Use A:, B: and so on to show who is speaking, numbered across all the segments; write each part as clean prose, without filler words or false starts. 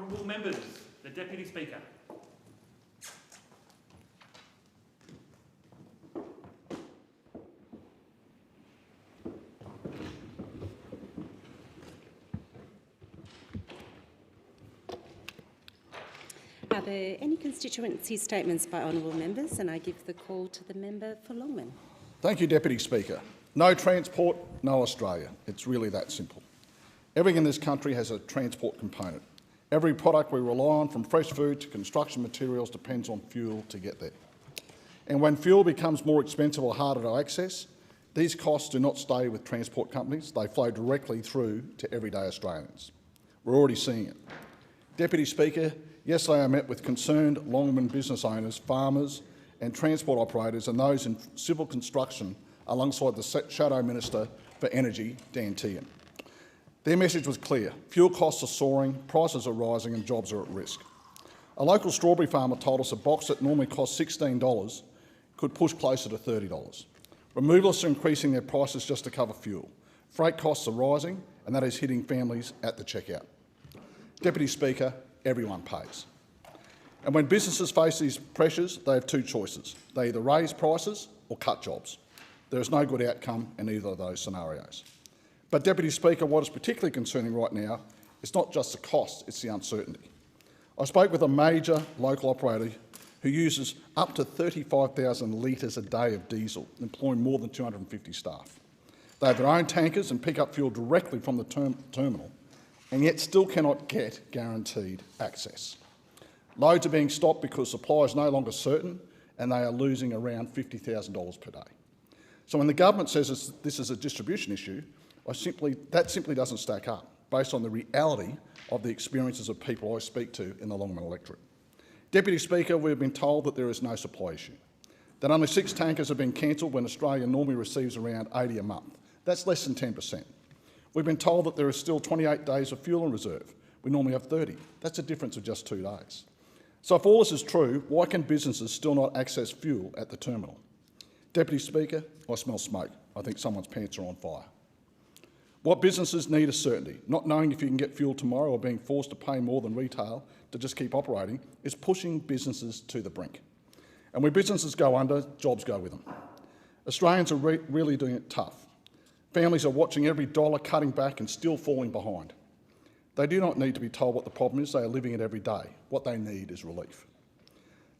A: Honourable members, the Deputy Speaker.
B: Are there any constituency statements by honourable members? And I give the call to the member for Longman.
C: Thank you, Deputy Speaker. No transport, no Australia. It's really that simple. Everything in this country has a transport component. Every product we rely on, from fresh food to construction materials, depends on fuel to get there. And when fuel becomes more expensive or harder to access, these costs do not stay with transport companies. They flow directly through to everyday Australians. We're already seeing it. Deputy Speaker, yesterday I met with concerned Longman business owners, farmers and transport operators and those in civil construction alongside the Shadow Minister for Energy, Dan Tehan. Their message was clear. Fuel costs are soaring, prices are rising and jobs are at risk. A local strawberry farmer told us a box that normally costs $16 could push closer to $30. Removalists are increasing their prices just to cover fuel. Freight costs are rising and that is hitting families at the checkout. Deputy Speaker, everyone pays. And when businesses face these pressures, they have two choices. They either raise prices or cut jobs. There is no good outcome in either of those scenarios. But, Deputy Speaker, what is particularly concerning right now is not just the cost, it's the uncertainty. I spoke with a major local operator who uses up to 35,000 litres a day of diesel, employing more than 250 staff. They have their own tankers and pick up fuel directly from the terminal, and yet still cannot get guaranteed access. Loads are being stopped because supply is no longer certain and they are losing around $50,000 per day. So when the government says this is a distribution issue, that simply doesn't stack up based on the reality of the experiences of people I speak to in the Longman electorate. Deputy Speaker, we've been told that there is no supply issue, that only 6 tankers have been cancelled when Australia normally receives around 80 a month. That's less than 10%. We've been told that there is still 28 days of fuel in reserve. We normally have 30. That's a difference of just 2 days. So if all this is true, why can businesses still not access fuel at the terminal? Deputy Speaker, I smell smoke. I think someone's pants are on fire. What businesses need is certainty. Not knowing if you can get fuel tomorrow or being forced to pay more than retail to just keep operating is pushing businesses to the brink. And when businesses go under, jobs go with them. Australians are really doing it tough. Families are watching every dollar cutting back and still falling behind. They do not need to be told what the problem is. They are living it every day. What they need is relief.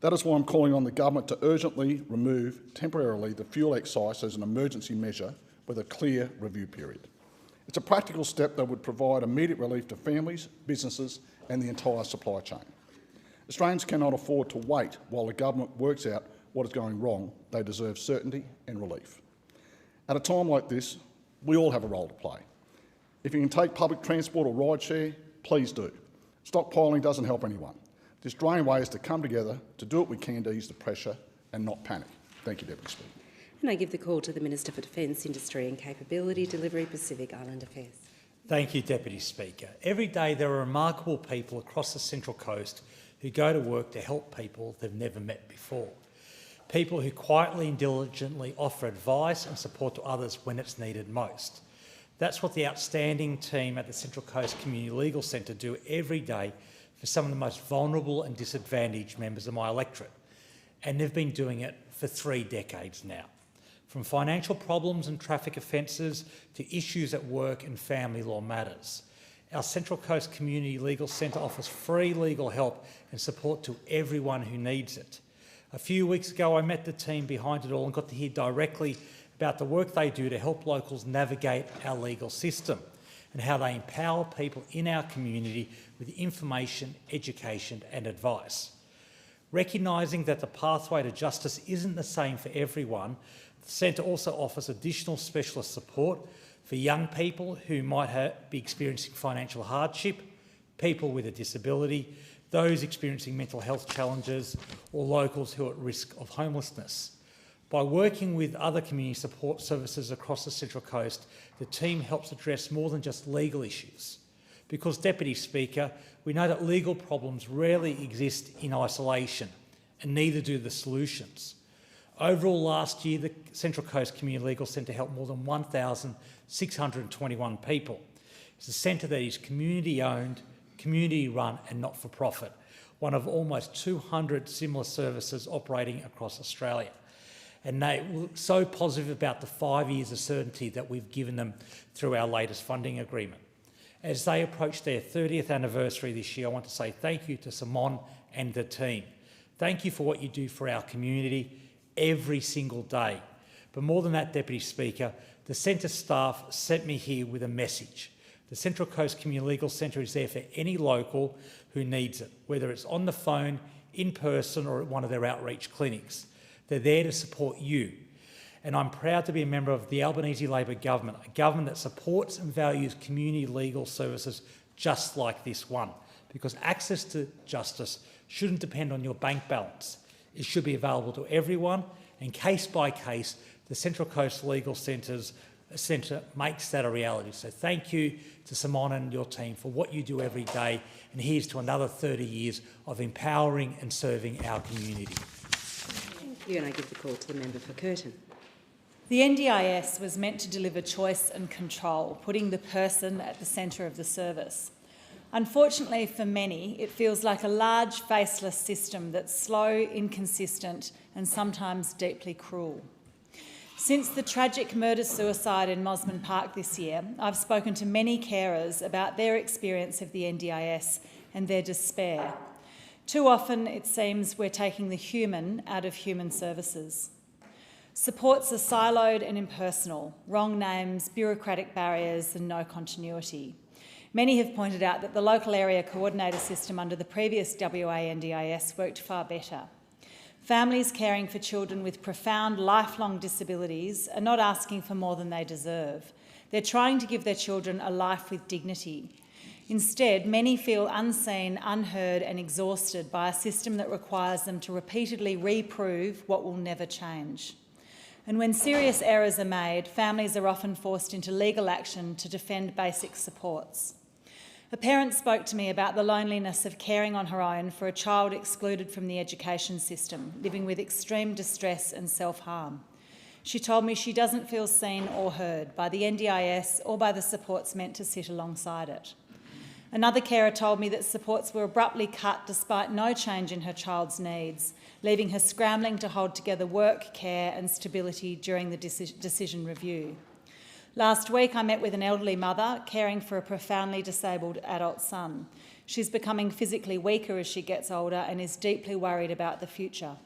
C: That is why I'm calling on the government to urgently remove temporarily the fuel excise as an emergency measure with a clear review period. It's a practical step that would provide immediate relief to families, businesses and the entire supply chain. Australians cannot afford to wait while the government works out what is going wrong. They deserve certainty and relief. At a time like this, we all have a role to play. If you can take public transport or rideshare, please do. Stockpiling doesn't help anyone. The Australian way is to come together to do what we can to ease the pressure and not panic. Thank you, Deputy Speaker.
B: And I give the call to the Minister for Defence, Industry and Capability Delivery, Pacific Island Affairs.
D: Thank you, Deputy Speaker. Every day there are remarkable people across the Central Coast who go to work to help people they've never met before. People who quietly and diligently offer advice and support to others when it's needed most. That's what the outstanding team at the Central Coast Community Legal Centre do every day for some of the most vulnerable and disadvantaged members of my electorate. And they've been doing it for 3 decades now. From financial problems and traffic offences to issues at work and family law matters. Our Central Coast Community Legal Centre offers free legal help and support to everyone who needs it. A few weeks ago I met the team behind it all and got to hear directly about the work they do to help locals navigate our legal system and how they empower people in our community with information, education and advice. Recognising that the pathway to justice isn't the same for everyone, the Centre also offers additional specialist support for young people who might be experiencing financial hardship, people with a disability, those experiencing mental health challenges or locals who are at risk of homelessness. By working with other community support services across the Central Coast, the team helps address more than just legal issues. Because, Deputy Speaker, we know that legal problems rarely exist in isolation, and neither do the solutions. Overall, last year, the Central Coast Community Legal Centre helped more than 1,621 people. It's a centre that is community-owned, community-run and not-for-profit, one of almost 200 similar services operating across Australia. And they were so positive about the 5 years of certainty that we've given them through our latest funding agreement. As they approach their 30th anniversary this year, I want to say thank you to Simon and the team. Thank you for what you do for our community every single day. But more than that, Deputy Speaker, the centre staff sent me here with a message. The Central Coast Community Legal Centre is there for any local who needs it, whether it's on the phone, in person or at one of their outreach clinics. They're there to support you. And I'm proud to be a member of the Albanese Labor government, a government that supports and values community legal services just like this one, because access to justice shouldn't depend on your bank balance. It should be available to everyone, and case by case, the Central Coast Legal Centre makes that a reality. So thank you to Simon and your team for what you do every day, and here's to another 30 years of empowering and serving our community.
B: Thank you, and I give the call to the member for Curtin.
E: The NDIS was meant to deliver choice and control, putting the person at the centre of the service. Unfortunately for many, it feels like a large, faceless system that's slow, inconsistent and sometimes deeply cruel. Since the tragic murder-suicide in Mosman Park this year, I've spoken to many carers about their experience of the NDIS and their despair. Too often, it seems we're taking the human out of human services. Supports are siloed and impersonal, wrong names, bureaucratic barriers and no continuity. Many have pointed out that the local area coordinator system under the previous WA NDIS worked far better. Families caring for children with profound lifelong disabilities are not asking for more than they deserve. They're trying to give their children a life with dignity. Instead, many feel unseen, unheard and exhausted by a system that requires them to repeatedly reprove what will never change. And when serious errors are made, families are often forced into legal action to defend basic supports. A parent spoke to me about the loneliness of caring on her own for a child excluded from the education system, living with extreme distress and self-harm. She told me she doesn't feel seen or heard by the NDIS or by the supports meant to sit alongside it. Another carer told me that supports were abruptly cut despite no change in her child's needs, leaving her scrambling to hold together work, care and stability during the decision review. Last week I met with an elderly mother caring for a profoundly disabled adult son. She's becoming physically weaker as she gets older and is deeply worried about the future.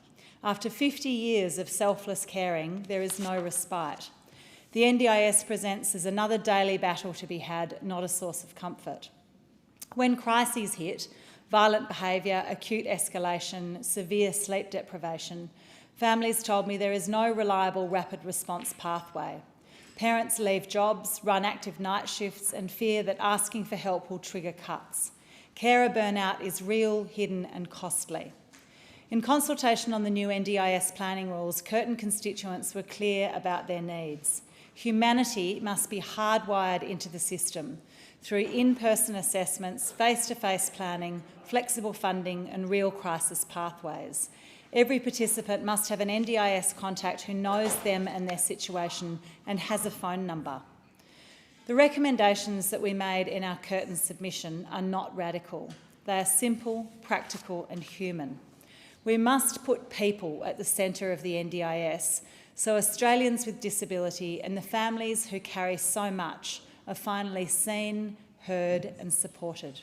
E: After 50 years of selfless caring, there is no respite. The NDIS presents as another daily battle to be had, not a source of comfort. When crises hit, violent behaviour, acute escalation, severe sleep deprivation, families told me there is no reliable rapid response pathway. Parents leave jobs, run active night shifts and fear that asking for help will trigger cuts. Carer burnout is real, hidden and costly. In consultation on the new NDIS planning rules, Curtin constituents were clear about their needs. Humanity must be hardwired into the system through in-person assessments, face-to-face planning, flexible funding and real crisis pathways. Every participant must have an NDIS contact who knows them and their situation and has a phone number. The recommendations that we made in our Curtin submission are not radical. They are simple, practical and human. We must put people at the centre of the NDIS so Australians with disability and the families who carry so much are finally seen, heard and supported.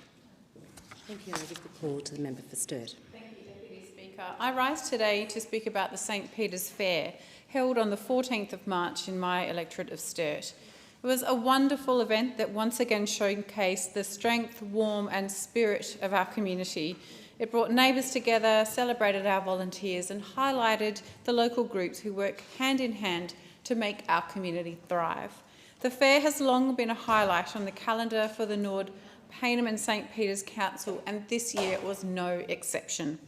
B: Thank you. I give the call to the member for Sturt.
F: Thank you, Deputy Speaker. I rise today to speak about the St Peter's Fair, held on the 14th of March in my electorate of Sturt. It was a wonderful event that once again showcased the strength, warmth and spirit of our community. It brought neighbours together, celebrated our volunteers and highlighted the local groups who work hand in hand to make our community thrive. The fair has long been a highlight on the calendar for the Nord, Payneham and St Peter's Council and this year was no exception.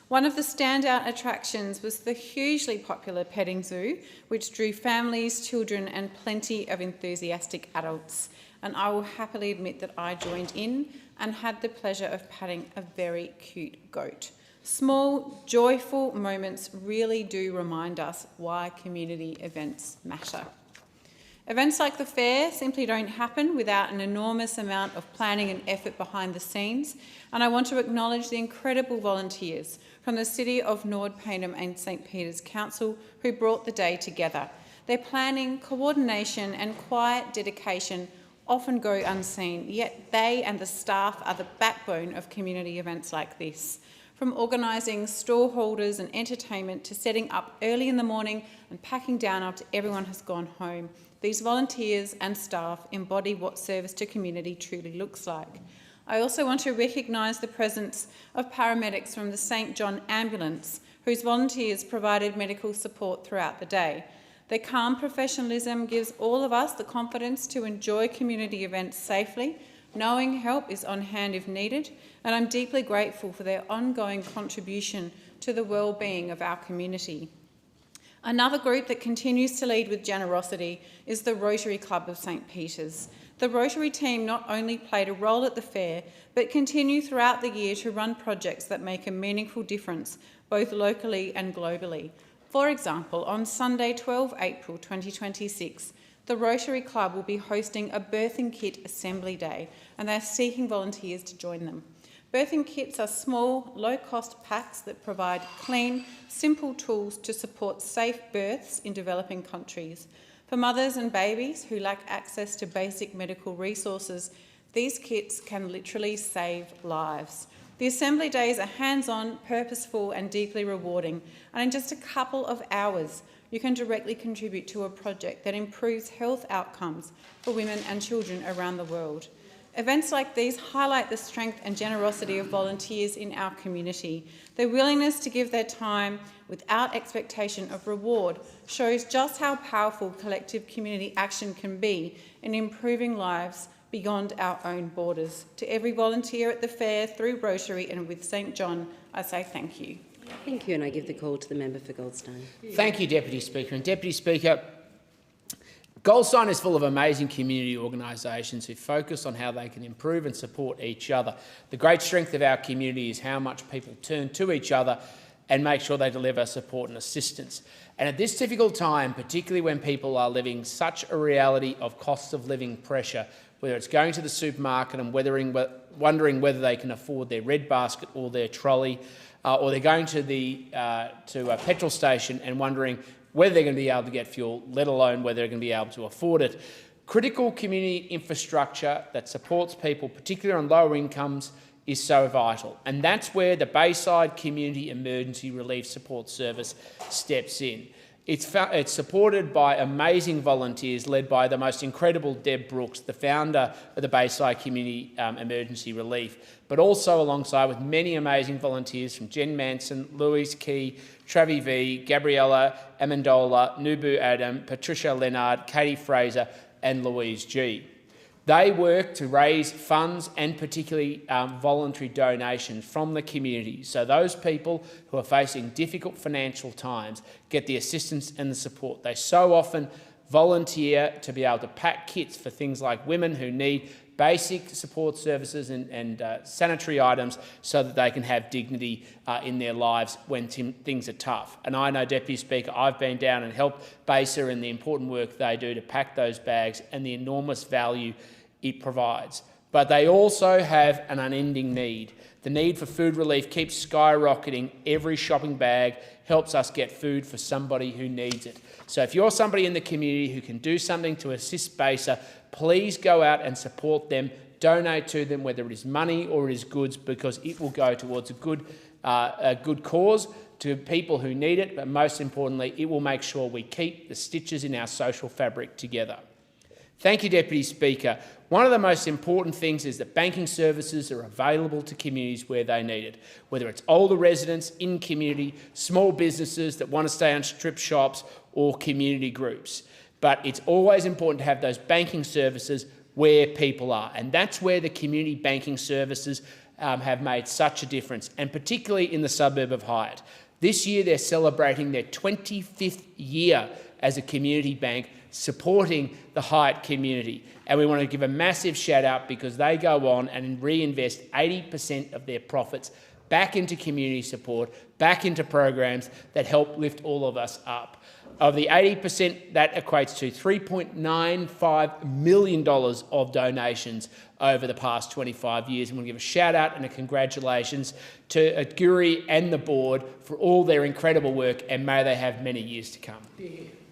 F: One of the standout attractions was the hugely popular petting zoo, which drew families, children and plenty of enthusiastic adults. And I will happily admit that I joined in and had the pleasure of patting a very cute goat. Small, joyful moments really do remind us why community events matter. Events like the fair simply don't happen without an enormous amount of planning and effort behind the scenes, and I want to acknowledge the incredible volunteers from the City of Nord Payneham and St Peter's Council who brought the day together. Their planning, coordination and quiet dedication often go unseen, yet they and the staff are the backbone of community events like this. From organising stall holders and entertainment to setting up early in the morning and packing down after everyone has gone home, these volunteers and staff embody what service to community truly looks like. I also want to recognise the presence of paramedics from the St John Ambulance, whose volunteers provided medical support throughout the day. Their calm professionalism gives all of us the confidence to enjoy community events safely, knowing help is on hand if needed, and I'm deeply grateful for their ongoing contribution to the well-being of our community. Another group that continues to lead with generosity is the Rotary Club of St Peter's. The Rotary team not only played a role at the fair, but continue throughout the year to run projects that make a meaningful difference, both locally and globally. For example, on Sunday, 12 April 2026, the Rotary Club will be hosting a birthing kit assembly day, and they're seeking volunteers to join them. Birthing kits are small, low-cost packs that provide clean, simple tools to support safe births in developing countries. For mothers and babies who lack access to basic medical resources, these kits can literally save lives. The assembly days are hands-on, purposeful and deeply rewarding, and in just a couple of hours, you can directly contribute to a project that improves health outcomes for women and children around the world. Events like these highlight the strength and generosity of volunteers in our community. Their willingness to give their time without expectation of reward shows just how powerful collective community action can be in improving lives beyond our own borders. To every volunteer at the fair, through Rotary and with St John, I say thank you.
B: Thank you, and I give the call to the member for Goldstein.
G: Thank you, Deputy Speaker. And Deputy Speaker, Goldstein is full of amazing community organisations who focus on how they can improve and support each other. The great strength of our community is how much people turn to each other and make sure they deliver support and assistance. And at this difficult time, particularly when people are living such a reality of cost of living pressure, whether it's going to the supermarket and wondering whether they can afford their red basket or their trolley, or they're going to a petrol station and wondering whether they're going to be able to get fuel, let alone whether they're going to be able to afford it. Critical community infrastructure that supports people, particularly on lower incomes, is so vital. And that's where the Bayside Community Emergency Relief Support Service steps in. It's supported by amazing volunteers led by the most incredible Deb Brooks, the founder of the Bayside Community Emergency Relief, but also alongside with many amazing volunteers from Jen Manson, Louise Key, Travi V, Gabriella Amendola, Nubu Adam, Patricia Leonard, Katie Fraser and Louise G. They work to raise funds and particularly voluntary donations from the community, so those people who are facing difficult financial times get the assistance and the support. They so often volunteer to be able to pack kits for things like women who need basic support services and sanitary items so that they can have dignity in their lives when things are tough. And I know, Deputy Speaker, I've been down and helped BASA in the important work they do to pack those bags and the enormous value it provides. But they also have an unending need. The need for food relief keeps skyrocketing. Every shopping bag helps us get food for somebody who needs it. So if you're somebody in the community who can do something to assist BASA, please go out and support them, donate to them, whether it is money or it is goods, because it will go towards a good cause to people who need it, but most importantly, it will make sure we keep the stitches in our social fabric together. Thank you, Deputy Speaker. One of the most important things is that banking services are available to communities where they need it, whether it's older residents in community, small businesses that want to stay on strip shops, or community groups. But it's always important to have those banking services where people are, and that's where the community banking services have made such a difference, and particularly in the suburb of Hyatt. This year they're celebrating their 25th year as a community bank, supporting the Hyatt community. And we want to give a massive shout out because they go on and reinvest 80% of their profits back into community support, back into programs that help lift all of us up. Of the 80%, that equates to $3.95 million of donations over the past 25 years. And we'll give a shout out and a congratulations to Guri and the board for all their incredible work, and may they have many years to come.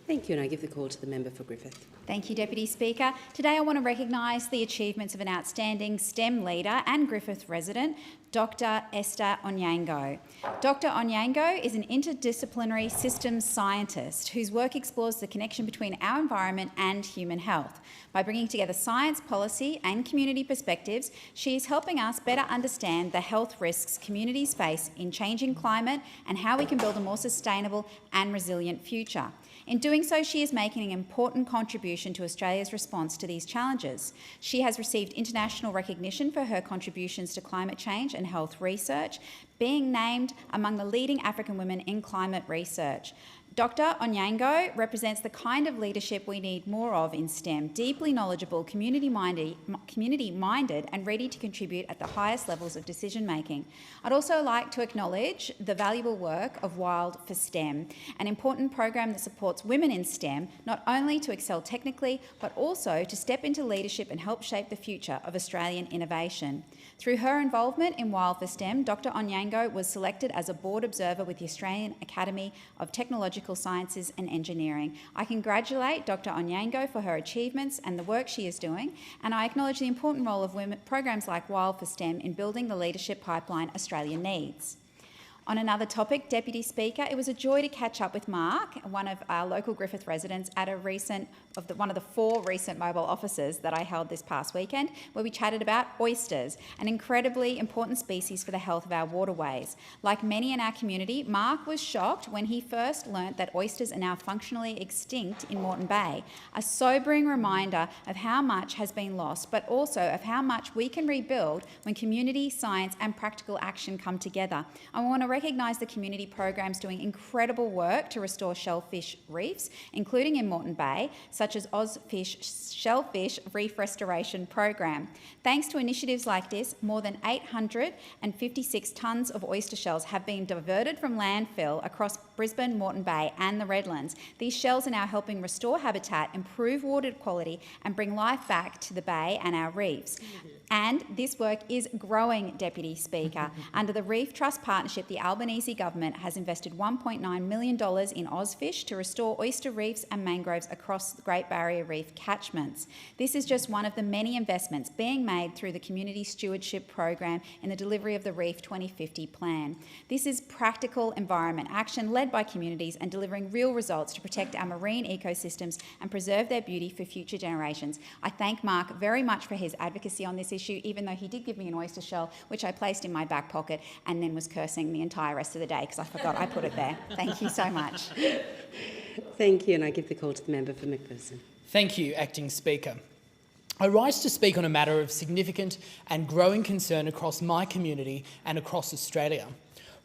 B: Thank you, and I give the call to the member for Griffith.
H: Thank you, Deputy Speaker. Today I want to recognise the achievements of an outstanding STEM leader and Griffith resident, Dr Esther Onyango. Dr Onyango is an interdisciplinary systems scientist whose work explores the connection between our environment and human health. By bringing together science, policy and community perspectives, she is helping us better understand the health risks communities face in changing climate and how we can build a more sustainable and resilient future. In doing so, she is making an important contribution to Australia's response to these challenges. She has received international recognition for her contributions to climate change and health research, being named among the leading African women in climate research. Dr Onyango represents the kind of leadership we need more of in STEM, deeply knowledgeable, community-minded and ready to contribute at the highest levels of decision-making. I'd also like to acknowledge the valuable work of Wild for STEM, an important program that supports women in STEM, not only to excel technically, but also to step into leadership and help shape the future of Australian innovation. Through her involvement in Wild for STEM, Dr Onyango was selected as a board observer with the Australian Academy of Technological Sciences and Engineering. I congratulate Dr Onyango for her achievements and the work she is doing, and I acknowledge the important role of women programs like Wild for STEM in building the leadership pipeline Australia needs. On another topic, Deputy Speaker, it was a joy to catch up with Mark, one of our local Griffith residents, at one of the 4 recent mobile offices that I held this past weekend, where we chatted about oysters, an incredibly important species for the health of our waterways. Like many in our community, Mark was shocked when he first learnt that oysters are now functionally extinct in Moreton Bay, a sobering reminder of how much has been lost, but also of how much we can rebuild when community, science and practical action come together. I want to recognise the community programs doing incredible work to restore shellfish reefs, including in Moreton Bay, such as Ozfish Shellfish Reef Restoration Program. Thanks to initiatives like this, more than 856 tonnes of oyster shells have been diverted from landfill across Brisbane, Moreton Bay and the Redlands. These shells are now helping restore habitat, improve water quality and bring life back to the bay and our reefs. And this work is growing, Deputy Speaker. Under the Reef Trust Partnership, the Albanese government has invested $1.9 million in Ozfish to restore oyster reefs and mangroves across the Great Barrier Reef catchments. This is just one of the many investments being made through the Community Stewardship Program in the delivery of the Reef 2050 plan. This is practical environment action led by communities and delivering real results to protect our marine ecosystems and preserve their beauty for future generations. I thank Mark very much for his advocacy on this issue, even though he did give me an oyster shell, which I placed in my back pocket and then was cursing the entire rest of the day because I forgot I put it there. Thank you so much.
B: Thank you, and I give the call to the member for Macpherson.
I: Thank you, Acting Speaker. I rise to speak on a matter of significant and growing concern across my community and across Australia.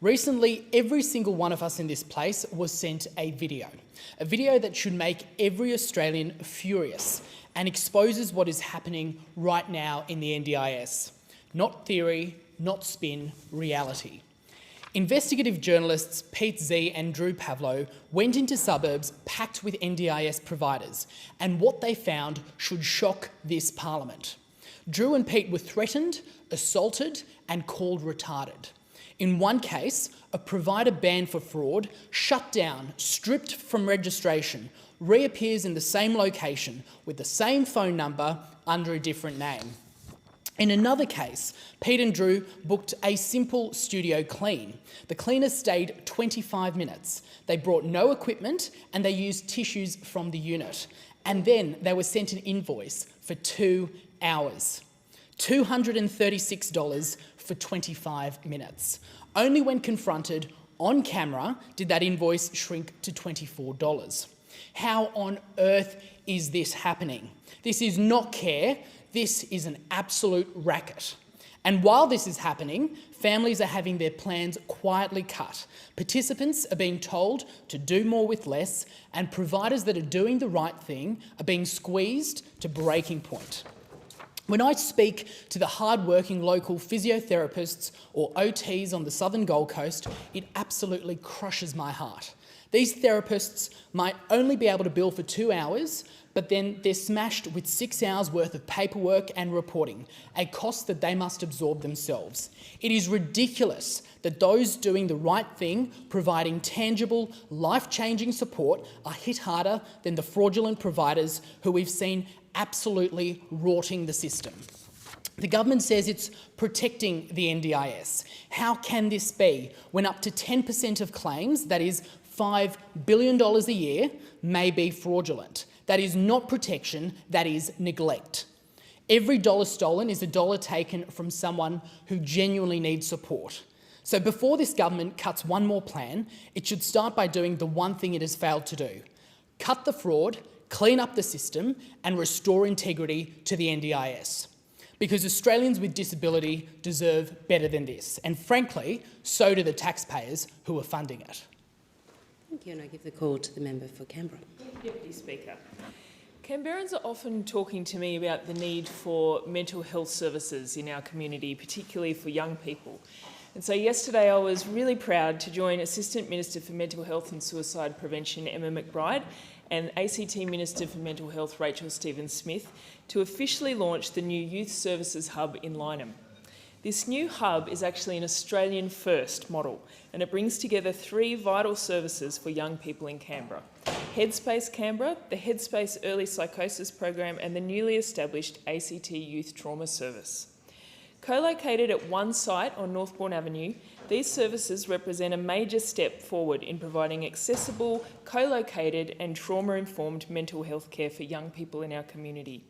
I: Recently, every single one of us in this place was sent a video that should make every Australian furious and exposes what is happening right now in the NDIS. Not theory, not spin, reality. Investigative journalists Pete Z and Drew Pavlo went into suburbs packed with NDIS providers, and what they found should shock this parliament. Drew and Pete were threatened, assaulted and called retarded. In one case, a provider banned for fraud, shut down, stripped from registration, reappears in the same location with the same phone number under a different name. In another case, Pete and Drew booked a simple studio clean. The cleaner stayed 25 minutes. They brought no equipment and they used tissues from the unit. And then they were sent an invoice for 2 hours. $236 for 25 minutes. Only when confronted on camera did that invoice shrink to $24. How on earth is this happening? This is not care. This is an absolute racket. And while this is happening, families are having their plans quietly cut. Participants are being told to do more with less, and providers that are doing the right thing are being squeezed to breaking point. When I speak to the hard-working local physiotherapists or OTs on the southern Gold Coast, it absolutely crushes my heart. These therapists might only be able to bill for 2 hours, but then they're smashed with 6 hours worth of paperwork and reporting, a cost that they must absorb themselves. It is ridiculous that those doing the right thing, providing tangible, life-changing support, are hit harder than the fraudulent providers who we've seen absolutely rorting the system. The government says it's protecting the NDIS. How can this be when up to 10% of claims, that is $5 billion a year, may be fraudulent? That is not protection, that is neglect. Every dollar stolen is a dollar taken from someone who genuinely needs support. So before this government cuts one more plan, it should start by doing the one thing it has failed to do: cut the fraud, clean up the system, and restore integrity to the NDIS. Because Australians with disability deserve better than this, and frankly, so do the taxpayers who are funding it.
B: Thank you, and I give the call to the member for Canberra.
J: Deputy Speaker. Canberrans are often talking to me about the need for mental health services in our community, particularly for young people. And so yesterday I was really proud to join Assistant Minister for Mental Health and Suicide Prevention, Emma McBride, and ACT Minister for Mental Health, Rachel Stevens-Smith, to officially launch the new Youth Services Hub in Lyneham. This new hub is actually an Australian first model, and it brings together 3 vital services for young people in Canberra: Headspace Canberra, the Headspace Early Psychosis Program, and the newly established ACT Youth Trauma Service. Co-located at one site on Northbourne Avenue, these services represent a major step forward in providing accessible, co-located and trauma-informed mental health care for young people in our community.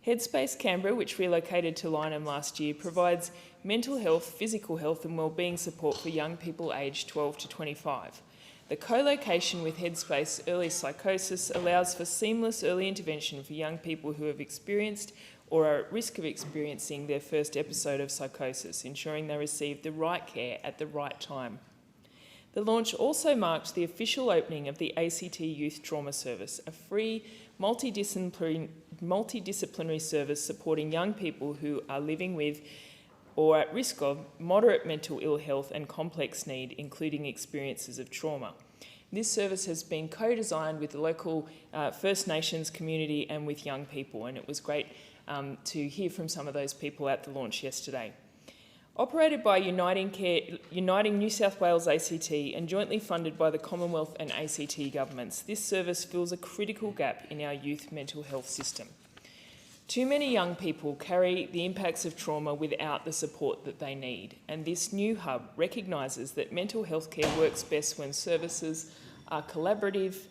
J: Headspace Canberra, which relocated to Lyneham last year, provides mental health, physical health and wellbeing support for young people aged 12 to 25. The co-location with Headspace Early Psychosis allows for seamless early intervention for young people who have experienced or are at risk of experiencing their first episode of psychosis, ensuring they receive the right care at the right time. The launch also marked the official opening of the ACT Youth Trauma Service, a free, multidisciplinary service supporting young people who are living with or at risk of moderate mental ill health and complex need, including experiences of trauma. This service has been co-designed with the local First Nations community and with young people, and it was great to hear from some of those people at the launch yesterday. Operated by Uniting New South Wales ACT and jointly funded by the Commonwealth and ACT governments, this service fills a critical gap in our youth mental health system. Too many young people carry the impacts of trauma without the support that they need, and this new hub recognises that mental health care works best when services are collaborative,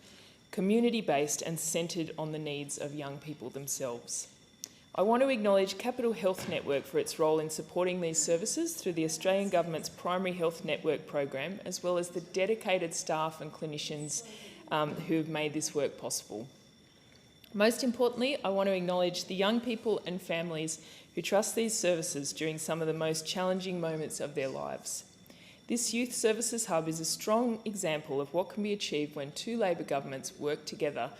J: community-based and centred on the needs of young people themselves. I want to acknowledge Capital Health Network for its role in supporting these services through the Australian Government's Primary Health Network program, as well as the dedicated staff and clinicians who have made this work possible. Most importantly, I want to acknowledge the young people and families who trust these services during some of the most challenging moments of their lives. This Youth Services Hub is a strong example of what can be achieved when 2 Labor governments work together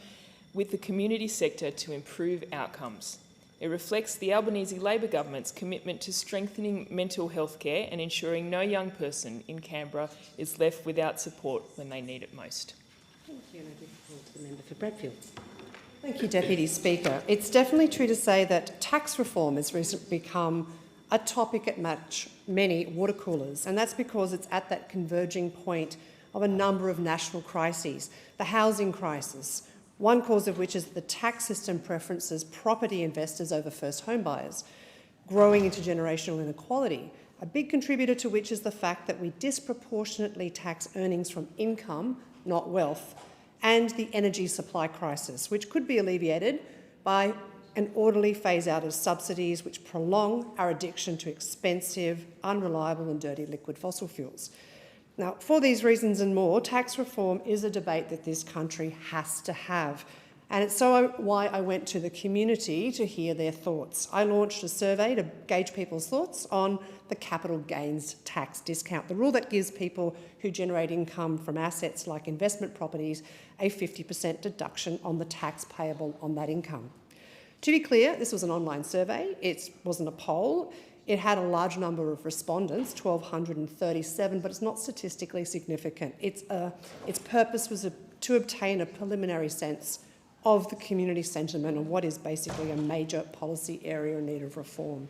J: with the community sector to improve outcomes. It reflects the Albanese Labor government's commitment to strengthening mental health care and ensuring no young person in Canberra is left without support when they need it most.
B: Thank you, and I give the call to the member for Bradfield.
K: Thank you, Deputy Speaker. It's definitely true to say that tax reform has recently become a topic at many water coolers, and that's because it's at that converging point of a number of national crises. The housing crisis, one cause of which is that the tax system preferences property investors over first home buyers, growing intergenerational inequality, a big contributor to which is the fact that we disproportionately tax earnings from income, not wealth, and the energy supply crisis, which could be alleviated by an orderly phase-out of subsidies which prolong our addiction to expensive, unreliable and dirty liquid fossil fuels. Now, for these reasons and more, tax reform is a debate that this country has to have. And it's so why I went to the community to hear their thoughts. I launched a survey to gauge people's thoughts on the capital gains tax discount, the rule that gives people who generate income from assets like investment properties a 50% deduction on the tax payable on that income. To be clear, this was an online survey. It wasn't a poll. It had a large number of respondents, 1,237, but it's not statistically significant. Its purpose was to obtain a preliminary sense of the community sentiment on what is basically a major policy area in need of reform.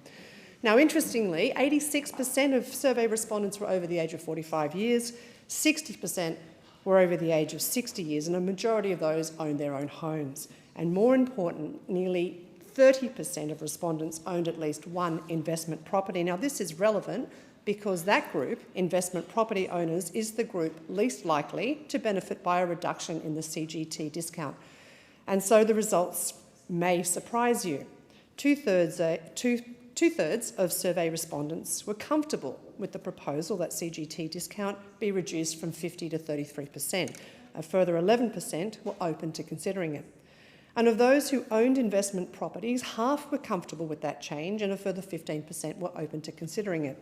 K: Now, interestingly, 86% of survey respondents were over the age of 45 years, 60% were over the age of 60 years, and a majority of those owned their own homes. And more important, nearly 30% of respondents owned at least one investment property. Now, this is relevant because that group, investment property owners, is the group least likely to benefit by a reduction in the CGT discount. And so the results may surprise you. Two-thirds of survey respondents were comfortable with the proposal that CGT discount be reduced from 50 to 33%. A further 11% were open to considering it. And of those who owned investment properties, half were comfortable with that change and a further 15% were open to considering it.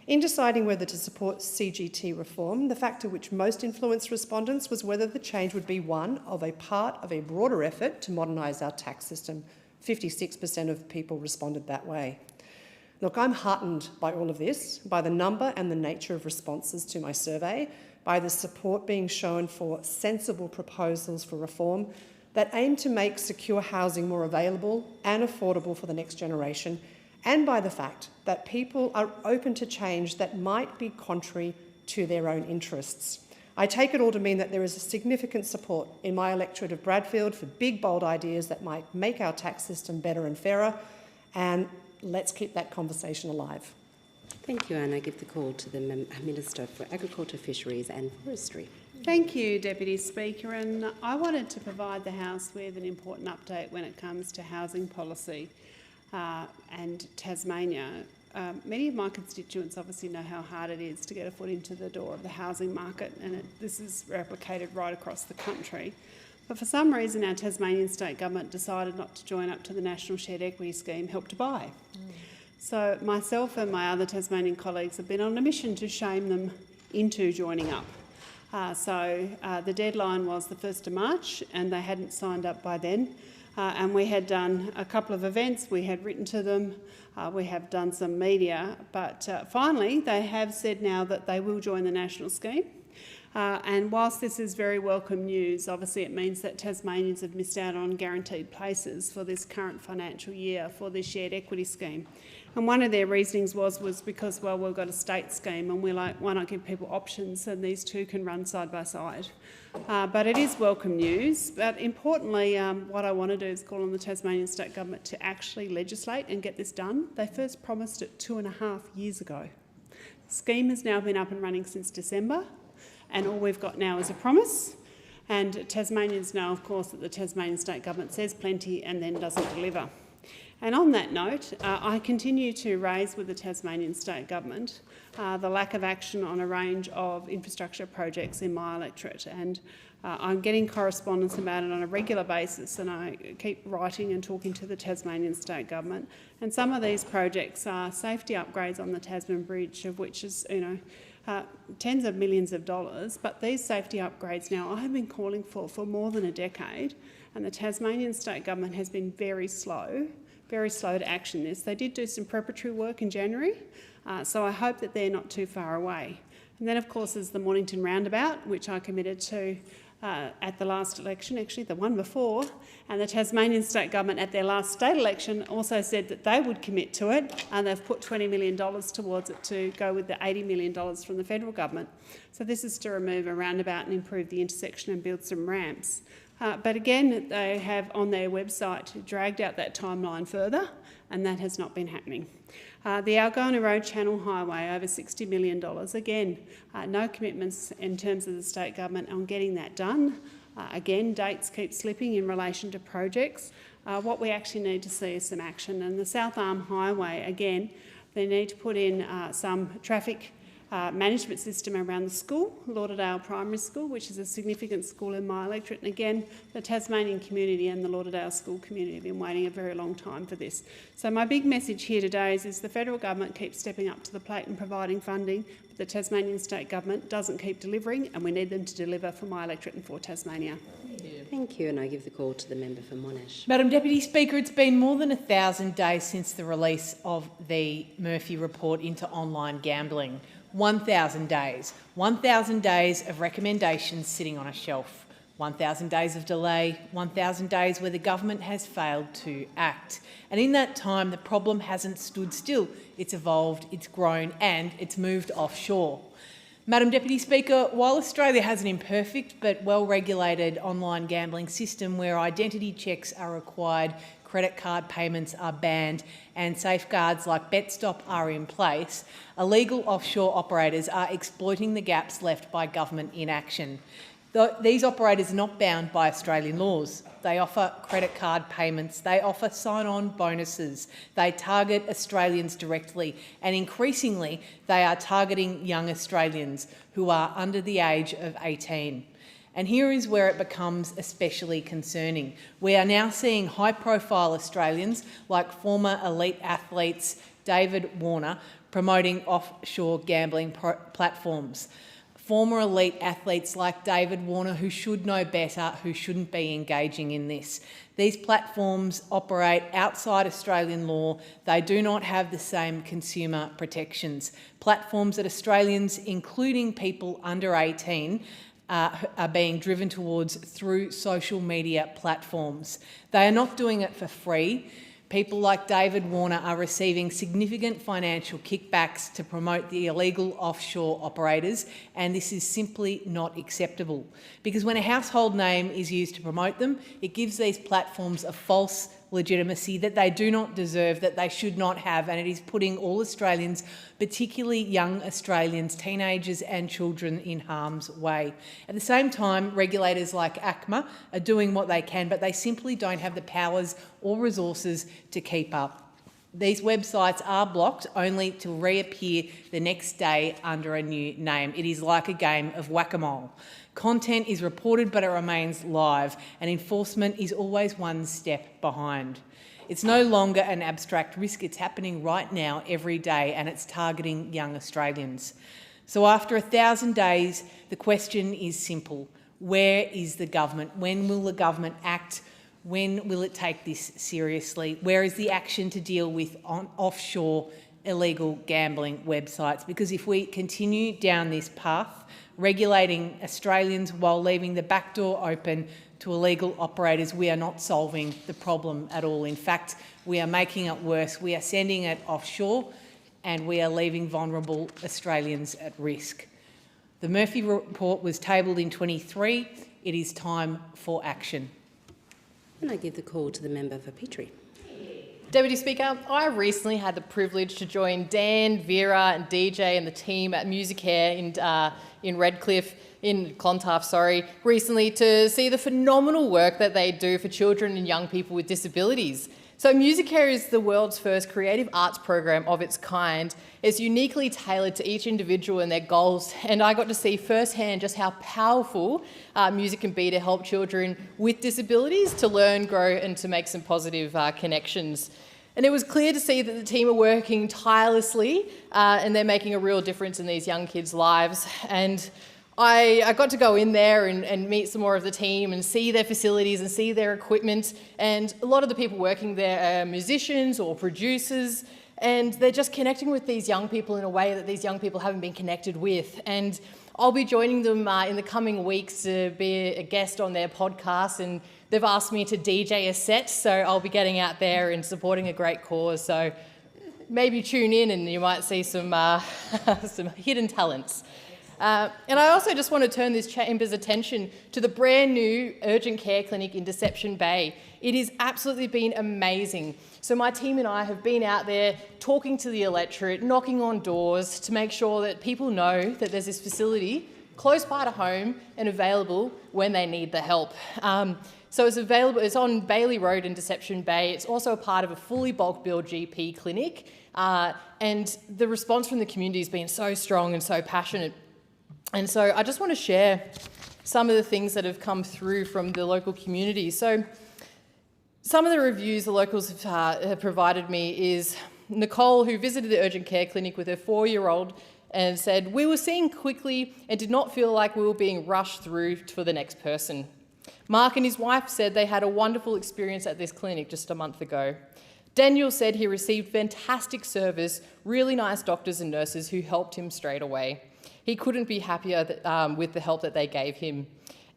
K: In deciding whether to support CGT reform, the factor which most influenced respondents was whether the change would be one of a part of a broader effort to modernise our tax system. 56% of people responded that way. Look, I'm heartened by all of this, by the number and the nature of responses to my survey, by the support being shown for sensible proposals for reform that aim to make secure housing more available and affordable for the next generation, and by the fact that people are open to change that might be contrary to their own interests. I take it all to mean that there is a significant support in my electorate of Bradfield for big, bold ideas that might make our tax system better and fairer, and let's keep that conversation alive.
B: Thank you, and I give the call to the Minister for Agriculture, Fisheries and Forestry.
L: Thank you, Deputy Speaker, and I wanted to provide the House with an important update when it comes to housing policy and Tasmania. Many of my constituents obviously know how hard it is to get a foot into the door of the housing market, and this is replicated right across the country. But for some reason, our Tasmanian state government decided not to join up to the National Shared Equity Scheme Help to Buy. So myself and my other Tasmanian colleagues have been on a mission to shame them into joining up. The deadline was the 1st of March and they hadn't signed up by then. And we had done a couple of events, we had written to them, we have done some media, but finally they have said now that they will join the national scheme. And whilst this is very welcome news, obviously it means that Tasmanians have missed out on guaranteed places for this current financial year for this shared equity scheme. And one of their reasonings was because, well, we've got a state scheme and we're like, why not give people options and these two can run side by side. But it is welcome news. But importantly, what I want to do is call on the Tasmanian State Government to actually legislate and get this done. They first promised it 2.5 years ago. The scheme has now been up and running since December, and all we've got now is a promise. And Tasmanians know, of course, that the Tasmanian State Government says plenty and then doesn't deliver. And on that note, I continue to raise with the Tasmanian State Government the lack of action on a range of infrastructure projects in my electorate. And I'm getting correspondence about it on a regular basis, and I keep writing and talking to the Tasmanian State Government. And some of these projects are safety upgrades on the Tasman Bridge, of which is, tens of millions of dollars. But these safety upgrades now I have been calling for more than a decade, and the Tasmanian State Government has been very slow to action this. They did do some preparatory work in January, so I hope that they're not too far away. And then, of course, there's the Mornington Roundabout, which I committed to at the last election, actually the one before, and the Tasmanian State Government at their last state election also said that they would commit to it, and they've put $20 million towards it to go with the $80 million from the federal government. So this is to remove a roundabout and improve the intersection and build some ramps. But again, they have on their website dragged out that timeline further, and that has not been happening. The Algona Road Channel Highway, over $60 million. Again, no commitments in terms of the state government on getting that done. Again, dates keep slipping in relation to projects. What we actually need to see is some action. And the South Arm Highway, again, they need to put in some traffic management system around the school, Lauderdale Primary School, which is a significant school in my electorate. And again, the Tasmanian community and the Lauderdale school community have been waiting a very long time for this. So my big message here today is the federal government keeps stepping up to the plate and providing funding, but the Tasmanian state government doesn't keep delivering, and we need them to deliver for my electorate and for Tasmania.
J: Yeah.
B: Thank you, and I give the call to the member for Monash.
M: Madam Deputy Speaker, it's been more than 1,000 days since the release of the Murphy report into online gambling. 1,000 days. 1,000 days of recommendations sitting on a shelf. 1,000 days of delay, 1,000 days where the government has failed to act. And in that time, the problem hasn't stood still. It's evolved, it's grown, and it's moved offshore. Madam Deputy Speaker, while Australia has an imperfect but well-regulated online gambling system where identity checks are required, credit card payments are banned and safeguards like BetStop are in place, illegal offshore operators are exploiting the gaps left by government inaction. These operators are not bound by Australian laws. They offer credit card payments, they offer sign-on bonuses, they target Australians directly, and increasingly they are targeting young Australians who are under the age of 18. And here is where it becomes especially concerning. We are now seeing high-profile Australians like former elite athletes David Warner promoting offshore gambling platforms. Former elite athletes like David Warner who should know better, who shouldn't be engaging in this. These platforms operate outside Australian law. They do not have the same consumer protections. Platforms that Australians, including people under 18, are being driven towards through social media platforms. They are not doing it for free. People like David Warner are receiving significant financial kickbacks to promote the illegal offshore operators, and this is simply not acceptable. Because when a household name is used to promote them, it gives these platforms a false legitimacy that they do not deserve, that they should not have, and it is putting all Australians, particularly young Australians, teenagers and children, in harm's way. At the same time, regulators like ACMA are doing what they can, but they simply don't have the powers or resources to keep up. These websites are blocked only to reappear the next day under a new name. It is like a game of whack-a-mole. Content is reported but it remains live, and enforcement is always one step behind. It's no longer an abstract risk, it's happening right now every day, and it's targeting young Australians. So after 1,000 days, the question is simple. Where is the government? When will the government act? When will it take this seriously? Where is the action to deal with offshore illegal gambling websites? Because if we continue down this path, regulating Australians while leaving the back door open to illegal operators, we are not solving the problem at all. In fact, we are making it worse. We are sending it offshore and we are leaving vulnerable Australians at risk. The Murphy report was tabled in 23. It is time for action.
B: And I give the call to the member for Petrie.
N: Deputy Speaker, I recently had the privilege to join Dan, Vera and DJ and the team at Musicare in Redcliffe, in Clontarf, recently to see the phenomenal work that they do for children and young people with disabilities. So Musicare is the world's first creative arts program of its kind. It's uniquely tailored to each individual and their goals, and I got to see firsthand just how powerful music can be to help children with disabilities to learn, grow and to make some positive connections. And it was clear to see that the team are working tirelessly and they're making a real difference in these young kids' lives. And I got to go in there and meet some more of the team and see their facilities and see their equipment. And a lot of the people working there are musicians or producers, and they're just connecting with these young people in a way that these young people haven't been connected with. And I'll be joining them in the coming weeks to be a guest on their podcast, and they've asked me to DJ a set, so I'll be getting out there and supporting a great cause. So maybe tune in and you might see some hidden talents. And I also just want to turn this chamber's attention to the brand new urgent care clinic in Deception Bay. It has absolutely been amazing. So my team and I have been out there talking to the electorate, knocking on doors to make sure that people know that there's this facility close by to home and available when they need the help. So it's available, it's on Bailey Road in Deception Bay. It's also a part of a fully bulk billed GP clinic. And the response from the community has been so strong and so passionate. And so I just want to share some of the things that have come through from the local community. So some of the reviews the locals have provided me is Nicole, who visited the urgent care clinic with her 4-year-old and said, "We were seeing quickly and did not feel like we were being rushed through for the next person. Mark and his wife said they had a wonderful experience at this clinic just a month ago. Daniel said he received fantastic service, really nice doctors and nurses who helped him straight away. He couldn't be happier with the help that they gave him.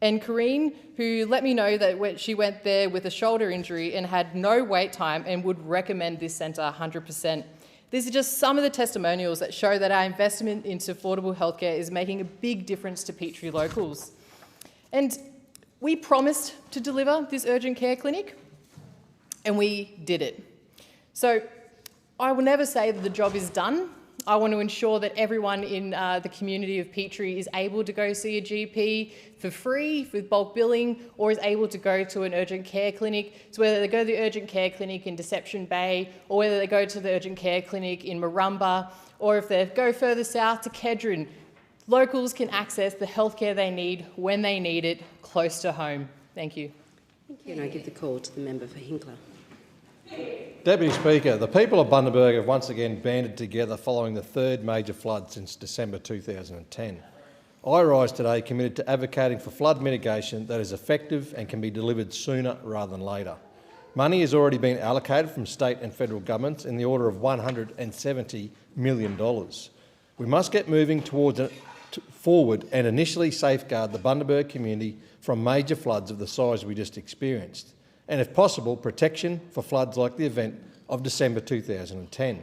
N: And Corrine, who let me know that she went there with a shoulder injury and had no wait time and would recommend this centre 100%. These are just some of the testimonials that show that our investment into affordable healthcare is making a big difference to Petrie locals. And we promised to deliver this urgent care clinic, and we did it. So I will never say that the job is done. I want to ensure that everyone in the community of Petrie is able to go see a GP for free with bulk billing, or is able to go to an urgent care clinic. So whether they go to the urgent care clinic in Deception Bay, or whether they go to the urgent care clinic in Marumba, or if they go further south to Kedron, locals can access the healthcare they need when they need it, close to home. Thank you.
B: Thank you. And I give the call to the member for Hinkler.
O: Deputy Speaker, the people of Bundaberg have once again banded together following the third major flood since December 2010. I rise today committed to advocating for flood mitigation that is effective and can be delivered sooner rather than later. Money has already been allocated from state and federal governments in the order of $170 million. We must get moving forward and initially safeguard the Bundaberg community from major floods of the size we just experienced, and if possible, protection for floods like the event of December 2010.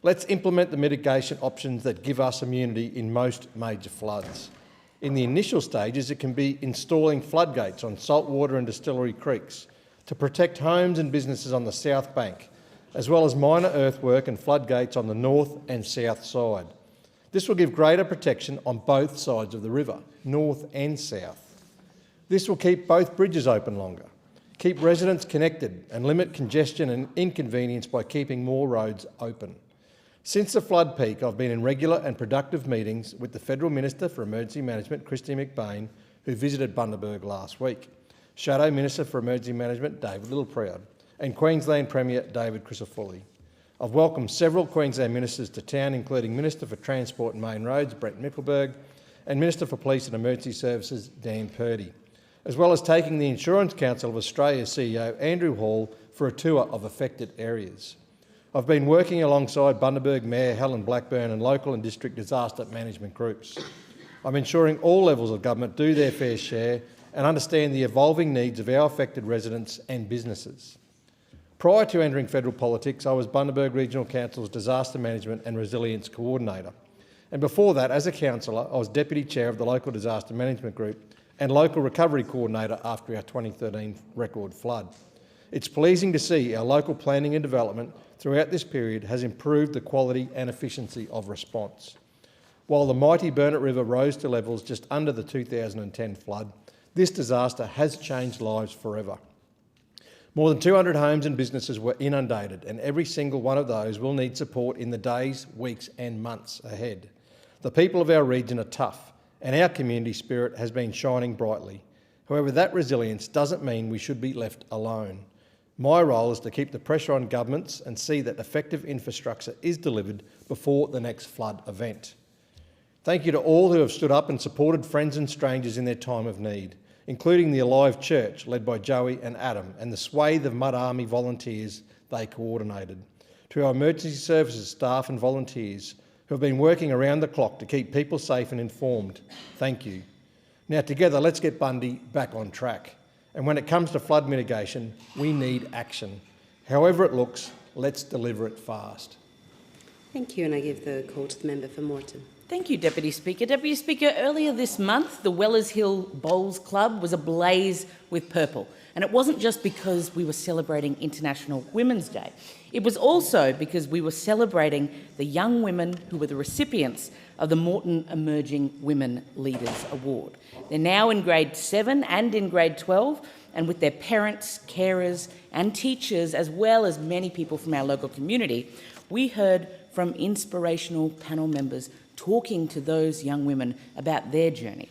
O: Let's implement the mitigation options that give us immunity in most major floods. In the initial stages, it can be installing floodgates on saltwater and distillery creeks to protect homes and businesses on the south bank, as well as minor earthwork and floodgates on the north and south side. This will give greater protection on both sides of the river, north and south. This will keep both bridges open longer, keep residents connected and limit congestion and inconvenience by keeping more roads open. Since the flood peak, I've been in regular and productive meetings with the Federal Minister for Emergency Management, Christy McBain, who visited Bundaberg last week, Shadow Minister for Emergency Management, David Littleproud, and Queensland Premier, David Crisafulli. I've welcomed several Queensland ministers to town, including Minister for Transport and Main Roads, Brent Mickelberg, and Minister for Police and Emergency Services, Dan Purdy, as well as taking the Insurance Council of Australia's CEO, Andrew Hall, for a tour of affected areas. I've been working alongside Bundaberg Mayor Helen Blackburn and local and district disaster management groups. I'm ensuring all levels of government do their fair share and understand the evolving needs of our affected residents and businesses. Prior to entering federal politics, I was Bundaberg Regional Council's Disaster Management and Resilience Coordinator. And before that, as a councillor, I was Deputy Chair of the Local Disaster Management Group and Local Recovery Coordinator after our 2013 record flood. It's pleasing to see our local planning and development throughout this period has improved the quality and efficiency of response. While the mighty Burnett River rose to levels just under the 2010 flood, this disaster has changed lives forever. More than 200 homes and businesses were inundated, and every single one of those will need support in the days, weeks and months ahead. The people of our region are tough, and our community spirit has been shining brightly. However, that resilience doesn't mean we should be left alone. My role is to keep the pressure on governments and see that effective infrastructure is delivered before the next flood event. Thank you to all who have stood up and supported friends and strangers in their time of need, including the Alive Church, led by Joey and Adam, and the swathe of Mud Army volunteers they coordinated. To our emergency services staff and volunteers who have been working around the clock to keep people safe and informed, thank you. Now together, let's get Bundy back on track. And when it comes to flood mitigation, we need action. However it looks, let's deliver it fast.
B: Thank you, and I give the call to the member for Moreton.
P: Thank you, Deputy Speaker. Deputy Speaker, earlier this month, the Wellers Hill Bowls Club was ablaze with purple. And it wasn't just because we were celebrating International Women's Day. It was also because we were celebrating the young women who were the recipients of the Moreton Emerging Women Leaders Award. They're now in grade 7 and in grade 12, and with their parents, carers and teachers, as well as many people from our local community, we heard from inspirational panel members talking to those young women about their journey.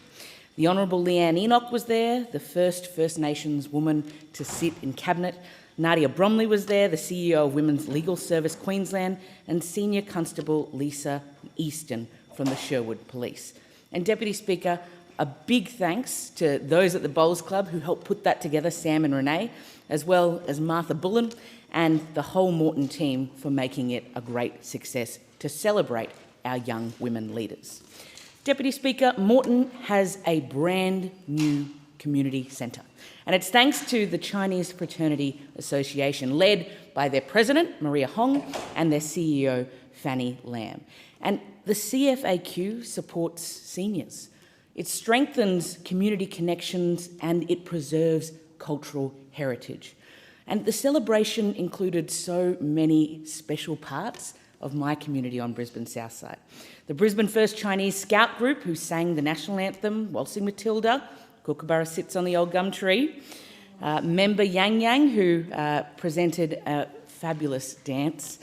P: The Honourable Leanne Enoch was there, the first First Nations woman to sit in Cabinet. Nadia Bromley was there, the CEO of Women's Legal Service Queensland, and Senior Constable Lisa Easton from the Sherwood Police. And Deputy Speaker, A big thanks to those at the Bowls Club who helped put that together, Sam and Renee, as well as Martha Bullen and the whole Moreton team for making it a great success to celebrate our young women leaders. Deputy Speaker, Moreton has a brand new community centre, and it's thanks to the Chinese Fraternity Association, led by their president, Maria Hong, and their CEO, Fanny Lam. And the CFAQ supports seniors. It strengthens community connections and it preserves cultural heritage. And the celebration included so many special parts of my community on Brisbane's south side. The Brisbane First Chinese Scout Group, who sang the national anthem, Waltzing Matilda, Kookaburra Sits on the Old Gum Tree. Member Yang Yang, who presented a fabulous dance.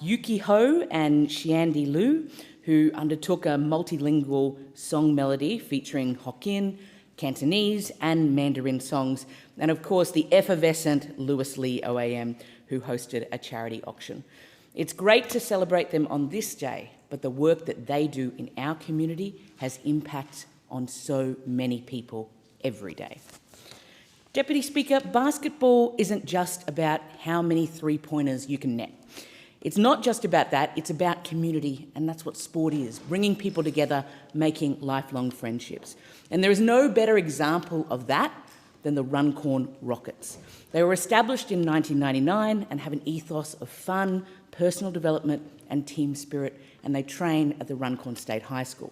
P: Yuki Ho and Xiandi Lu, who undertook a multilingual song melody featuring Hokkien, Cantonese and Mandarin songs. And of course, the effervescent Lewis Lee OAM, who hosted a charity auction. It's great to celebrate them on this day, but the work that they do in our community has impact on so many people every day. Deputy Speaker, basketball isn't just about how many three-pointers you can net. It's not just about that, it's about community, and that's what sport is, bringing people together, making lifelong friendships. And there is no better example of that than the Runcorn Rockets. They were established in 1999 and have an ethos of fun, personal development and team spirit, and they train at the Runcorn State High School.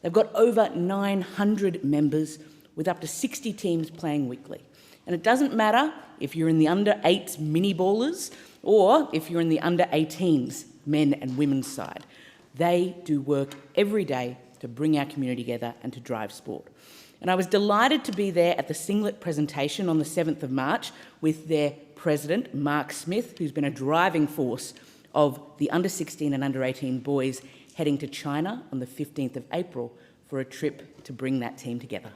P: They've got over 900 members with up to 60 teams playing weekly. And it doesn't matter if you're in the under-8s mini ballers or if you're in the under-18s men and women's side. They do work every day to bring our community together and to drive sport. And I was delighted to be there at the singlet presentation on the 7th of March with their president, Mark Smith, who's been a driving force of the under-16 and under-18 boys heading to China on the 15th of April for a trip to bring that team together.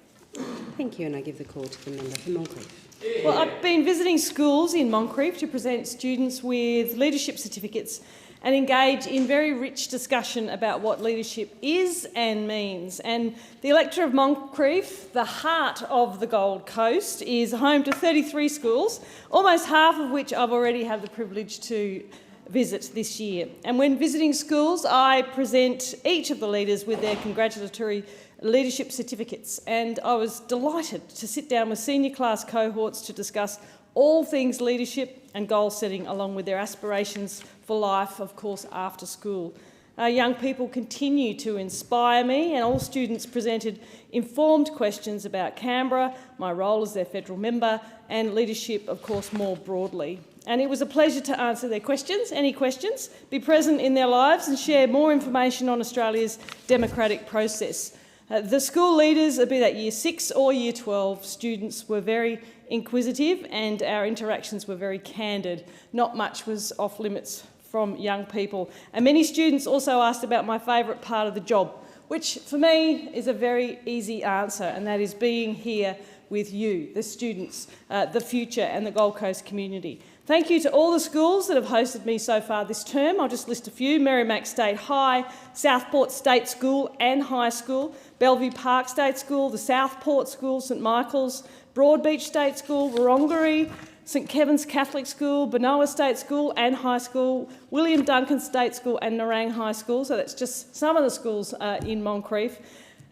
B: Thank you, and I give the call to the member for Moncrief.
Q: Well, I've been visiting schools in Moncrief to present students with leadership certificates and engage in very rich discussion about what leadership is and means. And the electorate of Moncrief, the heart of the Gold Coast, is home to 33 schools, almost half of which I've already had the privilege to visit this year. And when visiting schools, I present each of the leaders with their congratulatory leadership certificates, and I was delighted to sit down with senior class cohorts to discuss all things leadership and goal setting, along with their aspirations for life, of course, after school. Our young people continue to inspire me, and all students presented informed questions about Canberra, my role as their federal member, and leadership, of course, more broadly. And it was a pleasure to answer their questions, any questions, be present in their lives and share more information on Australia's democratic process. The school leaders, be that Year 6 or Year 12 students, were very inquisitive and our interactions were very candid. Not much was off limits from young people. And many students also asked about my favourite part of the job, which for me is a very easy answer, and that is being here with you, the students, the future and the Gold Coast community. Thank you to all the schools that have hosted me so far this term. I'll just list a few: Merrimack State High, Southport State School and High School, Bellevue Park State School, the Southport School, St Michael's, Broadbeach State School, Wurrunggeri, St Kevin's Catholic School, Benoa State School and High School, William Duncan State School and Nerang High School. So that's just some of the schools in Moncrief.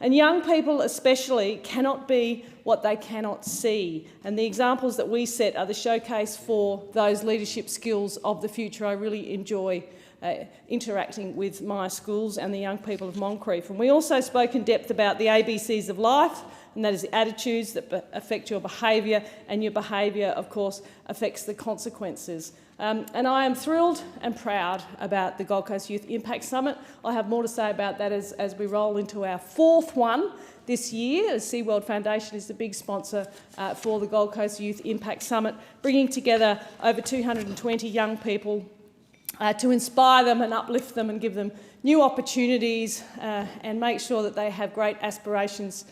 Q: And young people especially cannot be what they cannot see. And the examples that we set are the showcase for those leadership skills of the future. I really enjoy interacting with my schools and the young people of Moncrief. And we also spoke in depth about the ABCs of life, and that is the attitudes that affect your behaviour, and your behaviour, of course, affects the consequences. And I am thrilled and proud about the Gold Coast Youth Impact Summit. I have more to say about that as we roll into our 4th one this year. The SeaWorld Foundation is the big sponsor for the Gold Coast Youth Impact Summit, bringing together over 220 young people to inspire them and uplift them and give them new opportunities and make sure that they have great aspirations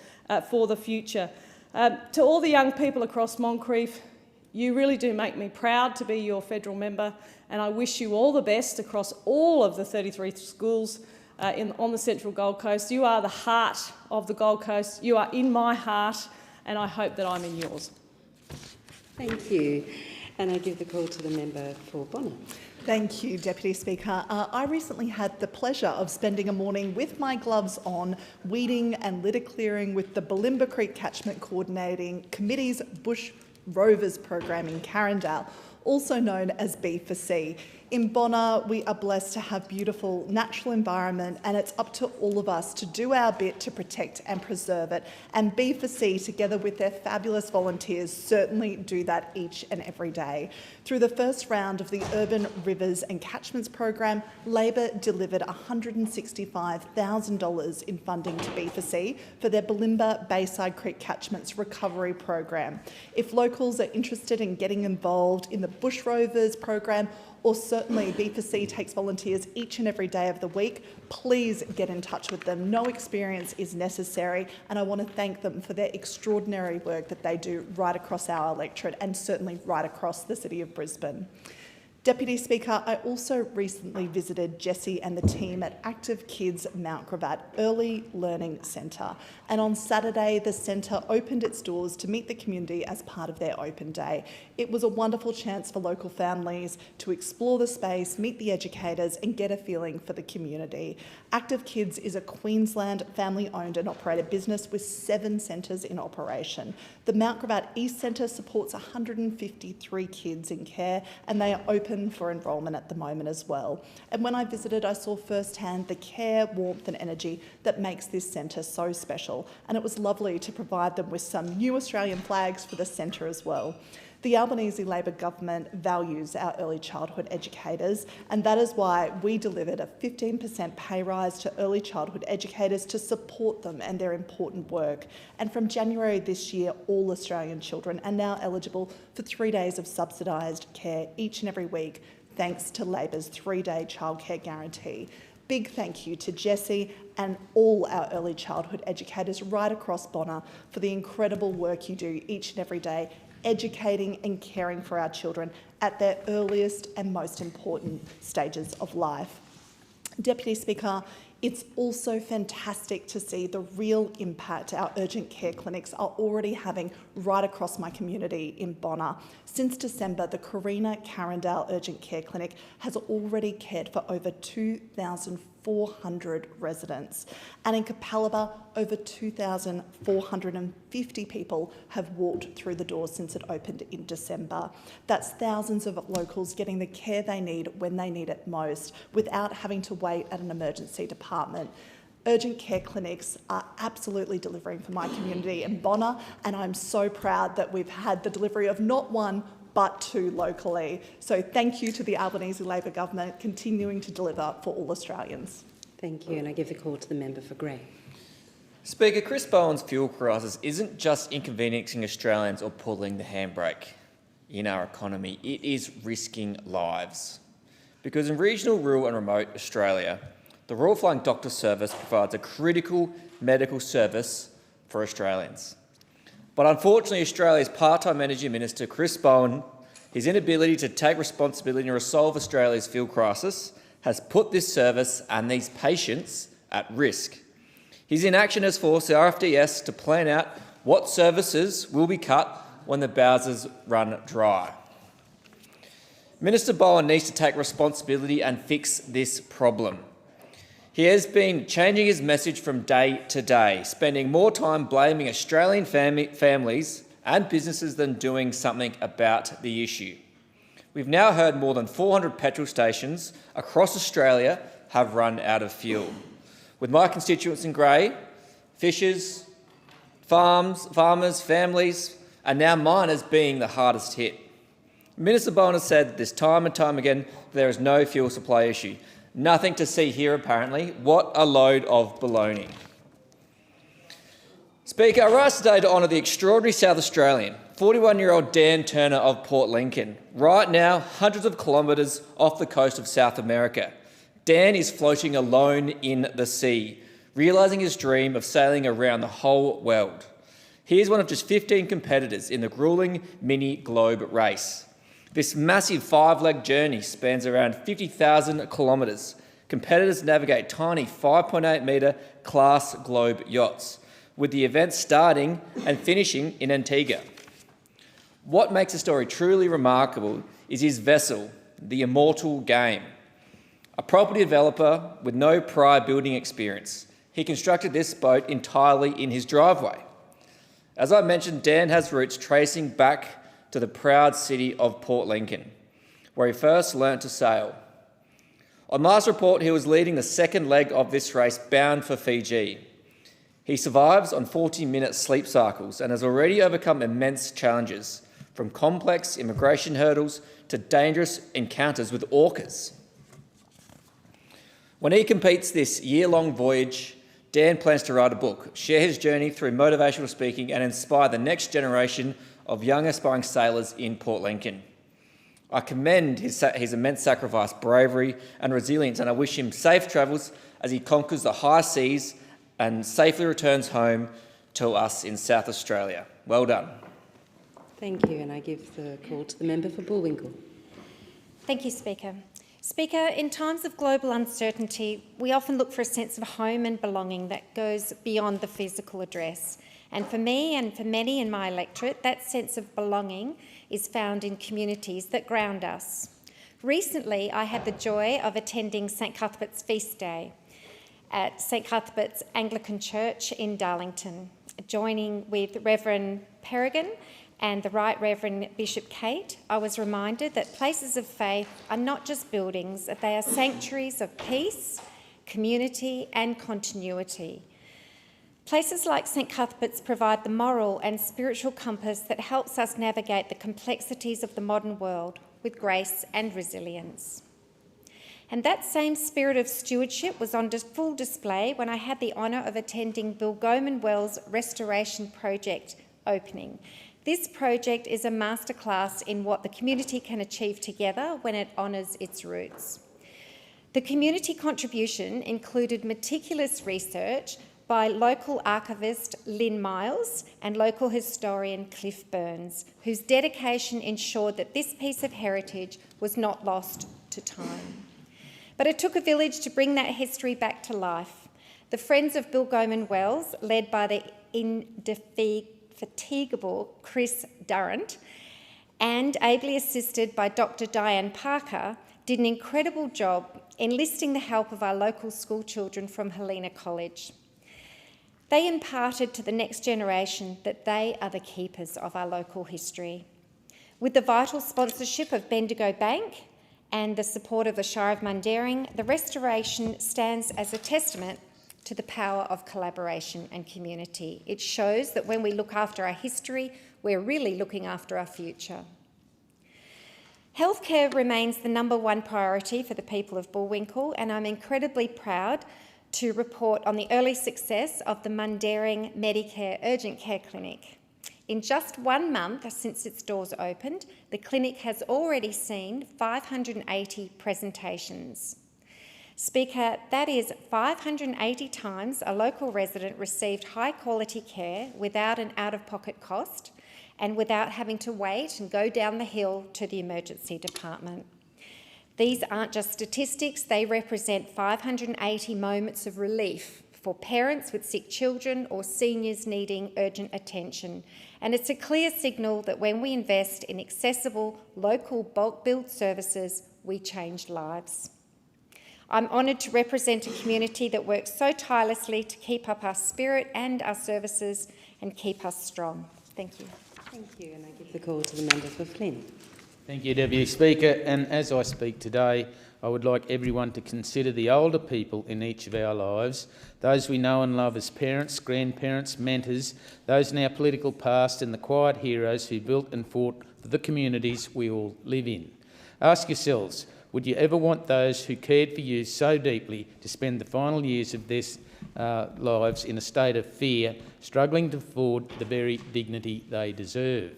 Q: for the future. To all the young people across Moncrief, you really do make me proud to be your federal member, and I wish you all the best across all of the 33 schools on the Central Gold Coast. You are the heart of the Gold Coast. You are in my heart, and I hope that I'm in yours.
B: Thank you. And I give the call to the member for Bonner.
R: Thank you, Deputy Speaker. I recently had the pleasure of spending a morning with my gloves on, weeding and litter clearing with the Bulimba Creek Catchment Coordinating Committee's Bush Rovers program in Carindale, also known as B4C. In Bonner, we are blessed to have beautiful natural environment, and it's up to all of us to do our bit to protect and preserve it. And B4C, together with their fabulous volunteers, certainly do that each and every day. Through the first round of the Urban Rivers and Catchments program, Labor delivered $165,000 in funding to B4C for their Bulimba Bayside Creek Catchments recovery program. If locals are interested in getting involved in the Bush Rovers program, or certainly B4C takes volunteers each and every day of the week, please get in touch with them. No experience is necessary, and I want to thank them for their extraordinary work that they do right across our electorate and certainly right across the city of Brisbane. Deputy Speaker, I also recently visited Jessie and the team at Active Kids Mount Gravatt Early Learning Centre, and on Saturday the centre opened its doors to meet the community as part of their open day. It was a wonderful chance for local families to explore the space, meet the educators and get a feeling for the community. Active Kids is a Queensland family-owned and operated business with 7 centres in operation. The Mount Gravatt East Centre supports 153 kids in care, and they are open for enrolment at the moment as well. And when I visited, I saw firsthand the care, warmth and energy that makes this centre so special, and it was lovely to provide them with some new Australian flags for the centre as well. The Albanese Labor government values our early childhood educators, and that is why we delivered a 15% pay rise to early childhood educators to support them and their important work. And from January this year, all Australian children are now eligible for 3 days of subsidised care each and every week, thanks to Labor's 3-day childcare guarantee. Big thank you to Jessie and all our early childhood educators right across Bonner for the incredible work you do each and every day, educating and caring for our children at their earliest and most important stages of life. Deputy Speaker, it's also fantastic to see the real impact our urgent care clinics are already having right across my community in Bonner. Since December, the Carina Carindale Urgent Care Clinic has already cared for over 2,400 residents. And in Capalaba, over 2,450 people have walked through the doors since it opened in December. That's thousands of locals getting the care they need when they need it most, without having to wait at an emergency department. Urgent care clinics are absolutely delivering for my community in Bonner, and I'm so proud that we've had the delivery of not 1 but 2 locally. So thank you to the Albanese Labor government continuing to deliver for all Australians.
B: Thank you, and I give the call to the member for Grey.
S: Speaker, Chris Bowen's fuel crisis isn't just inconveniencing Australians or pulling the handbrake in our economy, it is risking lives. Because in regional, rural and remote Australia, the Royal Flying Doctor Service provides a critical medical service for Australians. But unfortunately, Australia's part-time Energy Minister, Chris Bowen, his inability to take responsibility and resolve Australia's fuel crisis has put this service and these patients at risk. His inaction has forced the RFDS to plan out what services will be cut when the bowsers run dry. Minister Bowen needs to take responsibility and fix this problem. He has been changing his message from day to day, spending more time blaming Australian families and businesses than doing something about the issue. We've now heard more than 400 petrol stations across Australia have run out of fuel, with my constituents in Grey, fishers, farmers, families, and now miners being the hardest hit. Minister Bowen has said this time and time again, there is no fuel supply issue. Nothing to see here, apparently. What a load of baloney. Speaker, I rise today to honour the extraordinary South Australian, 41-year-old Dan Turner of Port Lincoln, right now hundreds of kilometres off the coast of South America. Dan is floating alone in the sea, realising his dream of sailing around the whole world. He is one of just 15 competitors in the gruelling mini globe race. This massive 5-leg journey spans around 50,000 kilometres, competitors navigate tiny 5.8 metre class globe yachts, with the event starting and finishing in Antigua. What makes the story truly remarkable is his vessel, the Immortal Game. A property developer with no prior building experience, he constructed this boat entirely in his driveway. As I mentioned, Dan has roots tracing back to the proud city of Port Lincoln, where he first learnt to sail. On last report, he was leading the second leg of this race bound for Fiji. He survives on 40-minute sleep cycles and has already overcome immense challenges, from complex immigration hurdles to dangerous encounters with orcas. When he completes this year-long voyage, Dan plans to write a book, share his journey through motivational speaking and inspire the next generation of young aspiring sailors in Port Lincoln. I commend his immense sacrifice, bravery and resilience, and I wish him safe travels as he conquers the high seas and safely returns home to us in South Australia. Well done.
B: Thank you, and I give the call to the member for Bullwinkle.
T: Thank you, Speaker. Speaker, in times of global uncertainty, we often look for a sense of home and belonging that goes beyond the physical address. And for me and for many in my electorate, that sense of belonging is found in communities that ground us. Recently, I had the joy of attending St Cuthbert's Feast Day at St Cuthbert's Anglican Church in Darlington, joining with Reverend Peregrine and the Right Reverend Bishop Kate. I was reminded that places of faith are not just buildings, they are sanctuaries of peace, community and continuity. Places like St Cuthbert's provide the moral and spiritual compass that helps us navigate the complexities of the modern world with grace and resilience. And that same spirit of stewardship was on full display when I had the honour of attending Bill Goman Wells' restoration project opening. This project is a masterclass in what the community can achieve together when it honours its roots. The community contribution included meticulous research by local archivist Lynn Miles and local historian Cliff Burns, whose dedication ensured that this piece of heritage was not lost to time. But it took a village to bring that history back to life. The Friends of Bill Goman Wells, led by the indefatigable Chris Durrant, and ably assisted by Dr. Diane Parker, did an incredible job enlisting the help of our local school children from Helena College. They imparted to the next generation that they are the keepers of our local history. With the vital sponsorship of Bendigo Bank and the support of the Shire of Mundaring, the restoration stands as a testament to the power of collaboration and community. It shows that when we look after our history, we're really looking after our future. Healthcare remains the #1 priority for the people of Bullwinkle, and I'm incredibly proud to report on the early success of the Mundaring Medicare Urgent Care Clinic. In just 1 month since its doors opened, the clinic has already seen 580 presentations. Speaker, that is 580 times a local resident received high-quality care without an out-of-pocket cost and without having to wait and go down the hill to the emergency department. These aren't just statistics, they represent 580 moments of relief for parents with sick children or seniors needing urgent attention. And it's a clear signal that when we invest in accessible, local bulk billed services, we change lives. I'm honoured to represent a community that works so tirelessly to keep up our spirit and our services and keep us strong. Thank you.
B: Thank you, and I give the call to the member for Flynn.
U: Thank you, Deputy Speaker. And as I speak today, I would like everyone to consider the older people in each of our lives, those we know and love as parents, grandparents, mentors, those in our political past and the quiet heroes who built and fought for the communities we all live in. Ask yourselves, would you ever want those who cared for you so deeply to spend the final years of their lives in a state of fear, struggling to afford the very dignity they deserve?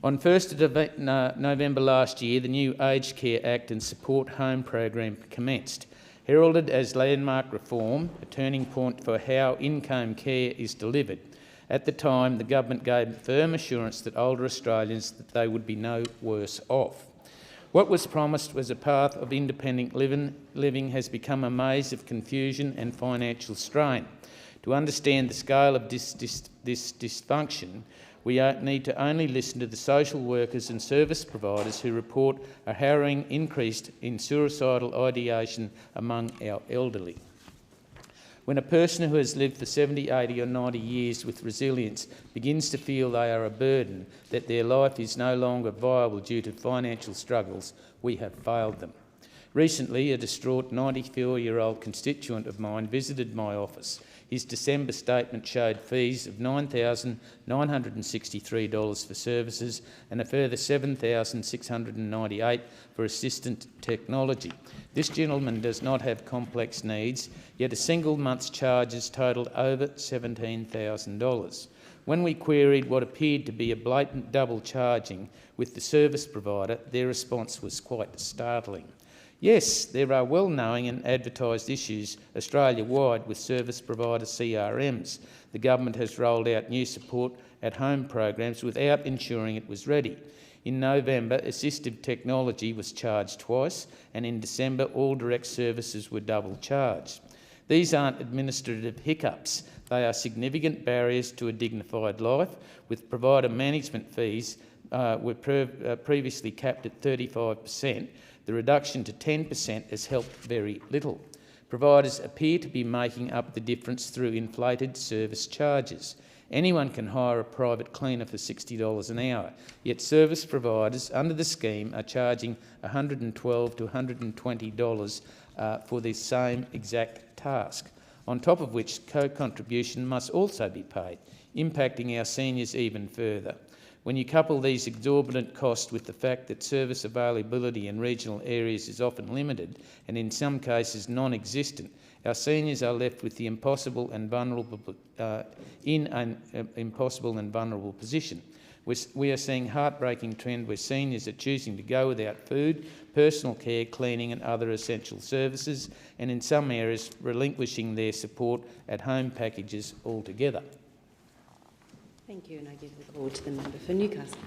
U: On 1st of November last year, the new Aged Care Act and Support Home program commenced. Heralded as landmark reform, a turning point for how in-home care is delivered. At the time, the government gave firm assurance that older Australians that they would be no worse off. What was promised was a path of independent living has become a maze of confusion and financial strain. To understand the scale of this dysfunction, we need to only listen to the social workers and service providers who report a harrowing increase in suicidal ideation among our elderly. When a person who has lived for 70, 80 or 90 years with resilience begins to feel they are a burden, that their life is no longer viable due to financial struggles, we have failed them. Recently, a distraught 94-year-old constituent of mine visited my office. His December statement showed fees of $9,963 for services and a further $7,698 for assistant technology. This gentleman does not have complex needs, yet a single month's charges totalled over $17,000. When we queried what appeared to be a blatant double charging with the service provider, their response was quite startling. Yes, there are well-known and advertised issues Australia-wide with service provider CRMs. The government has rolled out new support at home programs without ensuring it was ready. In November, assistive technology was charged twice, and in December, all direct services were double charged. These aren't administrative hiccups. They are significant barriers to a dignified life, with provider management fees were previously capped at 35%. The reduction to 10% has helped very little. Providers appear to be making up the difference through inflated service charges. Anyone can hire a private cleaner for $60 an hour, yet service providers under the scheme are charging $112 to $120 for the same exact task, on top of which co-contribution must also be paid, impacting our seniors even further. When you couple these exorbitant costs with the fact that service availability in regional areas is often limited and in some cases non-existent, our seniors are left with the impossible and vulnerable position. We are seeing a heartbreaking trend where seniors are choosing to go without food, personal care, cleaning and other essential services, and in some areas relinquishing their support at home packages altogether.
B: Thank you, and I give the call to the member for Newcastle.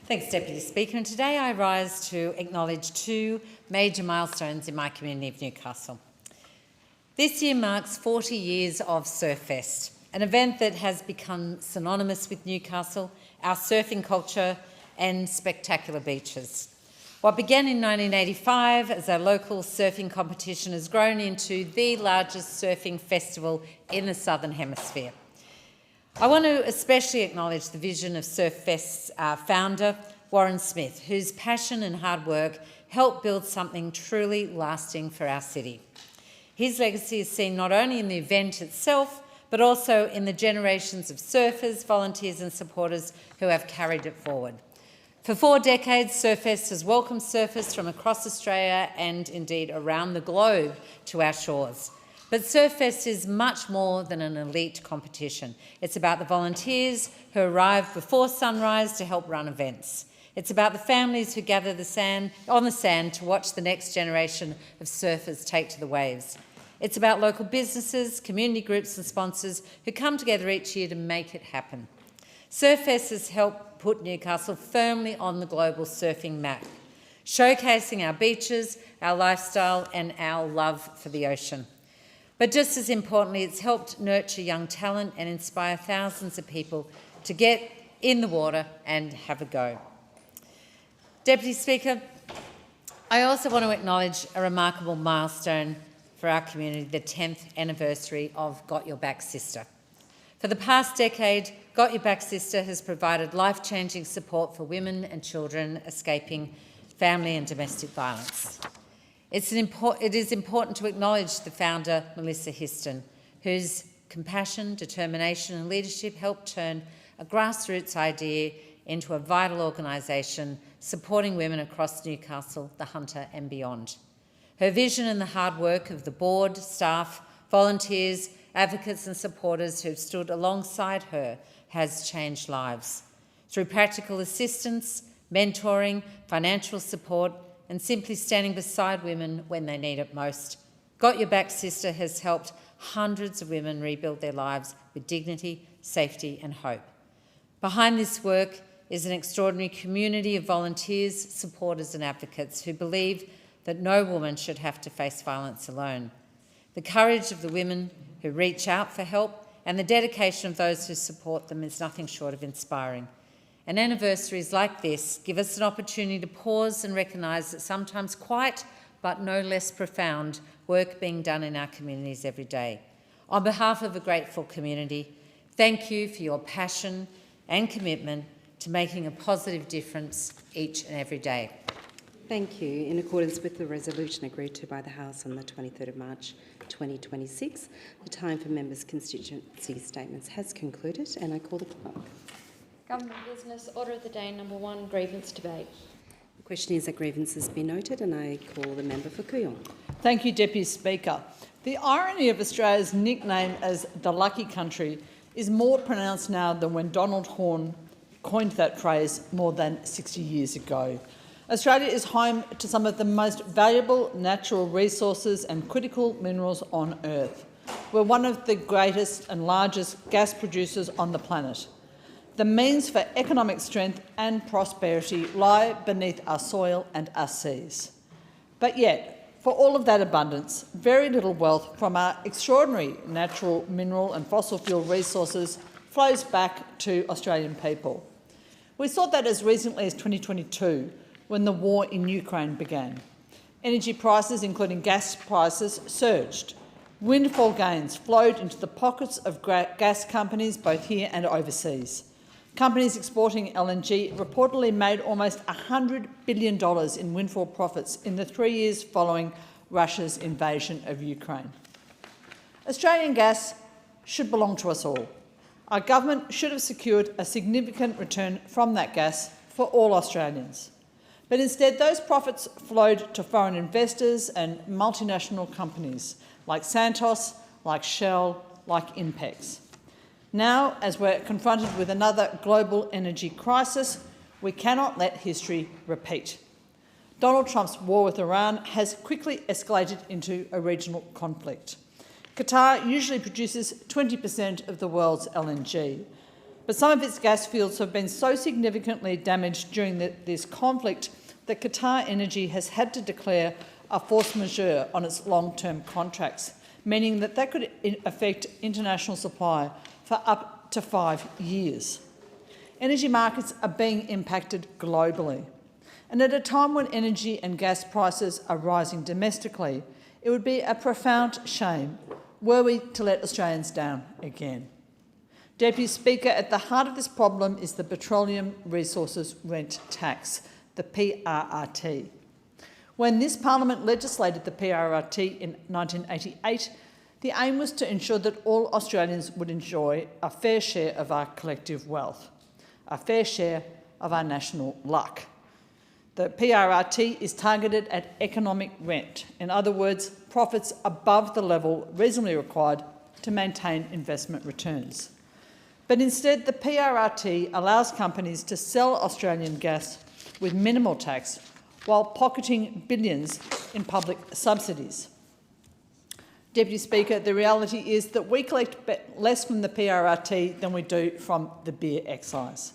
A: Thanks, Deputy Speaker. And today I rise to acknowledge two major milestones in my community of Newcastle. This year marks 40 years of Surffest, an event that has become synonymous with Newcastle, our surfing culture and spectacular beaches. What began in 1985 as a local surfing competition has grown into the largest surfing festival in the Southern Hemisphere. I want to especially acknowledge the vision of Surffest's founder, Warren Smith, whose passion and hard work helped build something truly lasting for our city. His legacy is seen not only in the event itself, but also in the generations of surfers, volunteers and supporters who have carried it forward. For 4 decades, Surffest has welcomed surfers from across Australia and indeed around the globe to our shores. But Surffest is much more than an elite competition. It's about the volunteers who arrive before sunrise to help run events. It's about the families who gather on the sand to watch the next generation of surfers take to the waves. It's about local businesses, community groups and sponsors who come together each year to make it happen. Surffest has helped put Newcastle firmly on the global surfing map, showcasing our beaches, our lifestyle and our love for the ocean. But just as importantly, it's helped nurture young talent and inspire thousands of people to get in the water and have a go. Deputy Speaker, I also want to acknowledge a remarkable milestone for our community, the 10th anniversary of Got Your Back Sister. For the past decade, Got Your Back Sister has provided life-changing support for women and children escaping family and domestic violence. It is important to acknowledge the founder, Melissa Histon, whose compassion, determination and leadership helped turn a grassroots idea into a vital organisation supporting women across Newcastle, the Hunter and beyond. Her vision and the hard work of the board, staff, volunteers, advocates and supporters who've stood alongside her has changed lives. Through practical assistance, mentoring, financial support and simply standing beside women when they need it most, Got Your Back Sister has helped hundreds of women rebuild their lives with dignity, safety and hope. Behind this work is an extraordinary community of volunteers, supporters and advocates who believe that no woman should have to face violence alone. The courage of the women who reach out for help and the dedication of those who support them is nothing short of inspiring. And anniversaries like this give us an opportunity to pause and recognise that sometimes quiet but no less profound work being done in our communities every day. On behalf of a grateful community, thank you for your passion and commitment to making a positive difference each and every day.
B: Thank you. In accordance with the resolution agreed to by the House on the 23rd of March 2026, the time for members' constituency statements has concluded, and I call the clerk.
C: Government business, order of the day number 1, grievance debate.
B: The question is that grievances be noted, and I call the member for Kooyong.
V: Thank you, Deputy Speaker. The irony of Australia's nickname as the lucky country is more pronounced now than when Donald Horne coined that phrase more than 60 years ago. Australia is home to some of the most valuable natural resources and critical minerals on Earth. We're one of the greatest and largest gas producers on the planet. The means for economic strength and prosperity lie beneath our soil and our seas. But yet, for all of that abundance, very little wealth from our extraordinary natural, mineral and fossil fuel resources flows back to Australian people. We saw that as recently as 2022, when the war in Ukraine began. Energy prices, including gas prices, surged. Windfall gains flowed into the pockets of gas companies both here and overseas. Companies exporting LNG reportedly made almost $100 billion in windfall profits in the 3 years following Russia's invasion of Ukraine. Australian gas should belong to us all. Our government should have secured a significant return from that gas for all Australians. But instead, those profits flowed to foreign investors and multinational companies like Santos, like Shell, like Inpex. Now, as we're confronted with another global energy crisis, we cannot let history repeat. Donald Trump's war with Iran has quickly escalated into a regional conflict. Qatar usually produces 20% of the world's LNG, but some of its gas fields have been so significantly damaged during this conflict that Qatar Energy has had to declare a force majeure on its long-term contracts, meaning that could affect international supply for up to 5 years. Energy markets are being impacted globally. And at a time when energy and gas prices are rising domestically, it would be a profound shame were we to let Australians down again. Deputy Speaker, at the heart of this problem is the Petroleum Resources Rent Tax, the PRRT. When this Parliament legislated the PRRT in 1988, the aim was to ensure that all Australians would enjoy a fair share of our collective wealth, a fair share of our national luck. The PRRT is targeted at economic rent, in other words, profits above the level reasonably required to maintain investment returns. But instead, the PRRT allows companies to sell Australian gas with minimal tax while pocketing billions in public subsidies. Deputy Speaker, the reality is that we collect less from the PRRT than we do from the beer excise,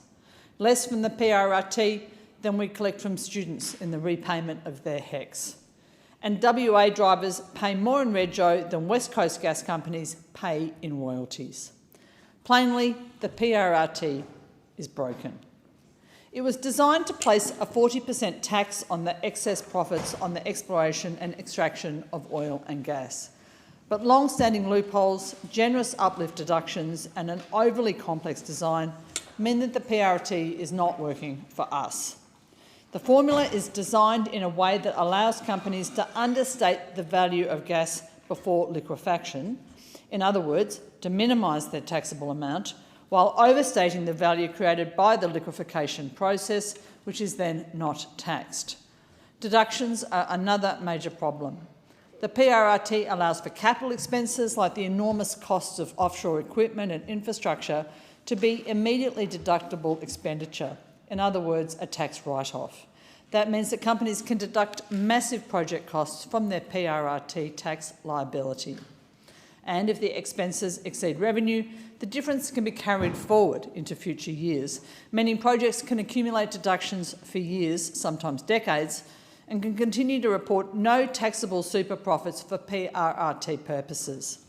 V: less from the PRRT than we collect from students in the repayment of their HECS. And WA drivers pay more in rego than West Coast gas companies pay in royalties. Plainly, the PRRT is broken. It was designed to place a 40% tax on the excess profits on the exploration and extraction of oil and gas. But long-standing loopholes, generous uplift deductions and an overly complex design mean that the PRRT is not working for us. The formula is designed in a way that allows companies to understate the value of gas before liquefaction, in other words, to minimise their taxable amount, while overstating the value created by the liquefaction process, which is then not taxed. Deductions are another major problem. The PRRT allows for capital expenses like the enormous costs of offshore equipment and infrastructure to be immediately deductible expenditure, in other words, a tax write-off. That means that companies can deduct massive project costs from their PRRT tax liability. And if the expenses exceed revenue, the difference can be carried forward into future years, meaning projects can accumulate deductions for years, sometimes decades, and can continue to report no taxable super profits for PRRT purposes.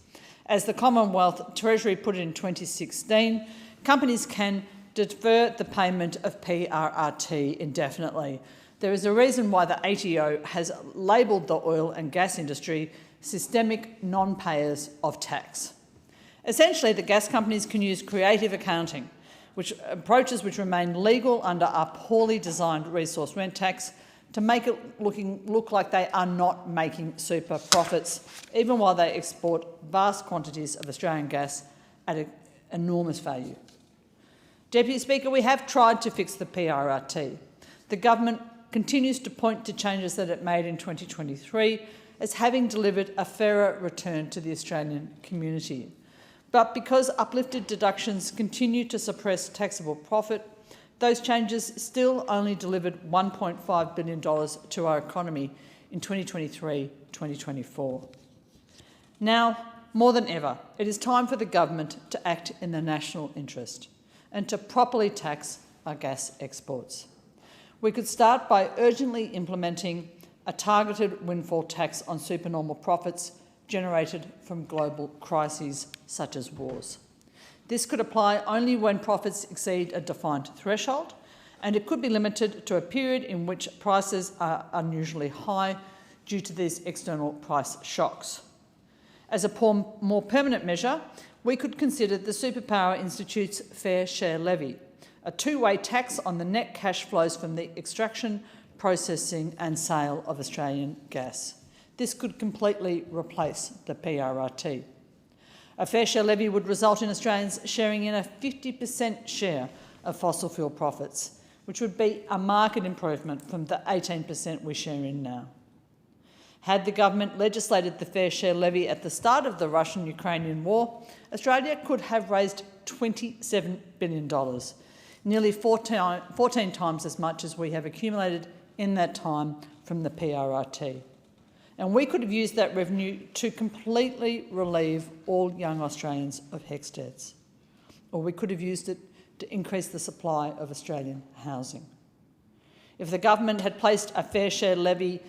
V: As the Commonwealth Treasury put it in 2016, companies can defer the payment of PRRT indefinitely. There is a reason why the ATO has labelled the oil and gas industry systemic non-payers of tax. Essentially, the gas companies can use creative accounting, approaches which remain legal under a poorly designed resource rent tax, to make it look like they are not making super profits, even while they export vast quantities of Australian gas at an enormous value. Deputy Speaker, we have tried to fix the PRRT. The government continues to point to changes that it made in 2023 as having delivered a fairer return to the Australian community. But because uplifted deductions continue to suppress taxable profit, those changes still only delivered $1.5 billion to our economy in 2023-2024. Now, more than ever, it is time for the government to act in the national interest and to properly tax our gas exports. We could start by urgently implementing a targeted windfall tax on supernormal profits generated from global crises such as wars. This could apply only when profits exceed a defined threshold, and it could be limited to a period in which prices are unusually high due to these external price shocks. As a more permanent measure, we could consider the Superpower Institute's Fair Share Levy, a two-way tax on the net cash flows from the extraction, processing and sale of Australian gas. This could completely replace the PRRT. A fair share levy would result in Australians sharing in a 50% share of fossil fuel profits, which would be a marked improvement from the 18% we share in now. Had the government legislated the fair share levy at the start of the Russian-Ukrainian war, Australia could have raised $27 billion, nearly 14 times as much as we have accumulated in that time from the PRRT. And we could have used that revenue to completely relieve all young Australians of HECS debts. Or we could have used it to increase the supply of Australian housing. If the government had placed a fair share levy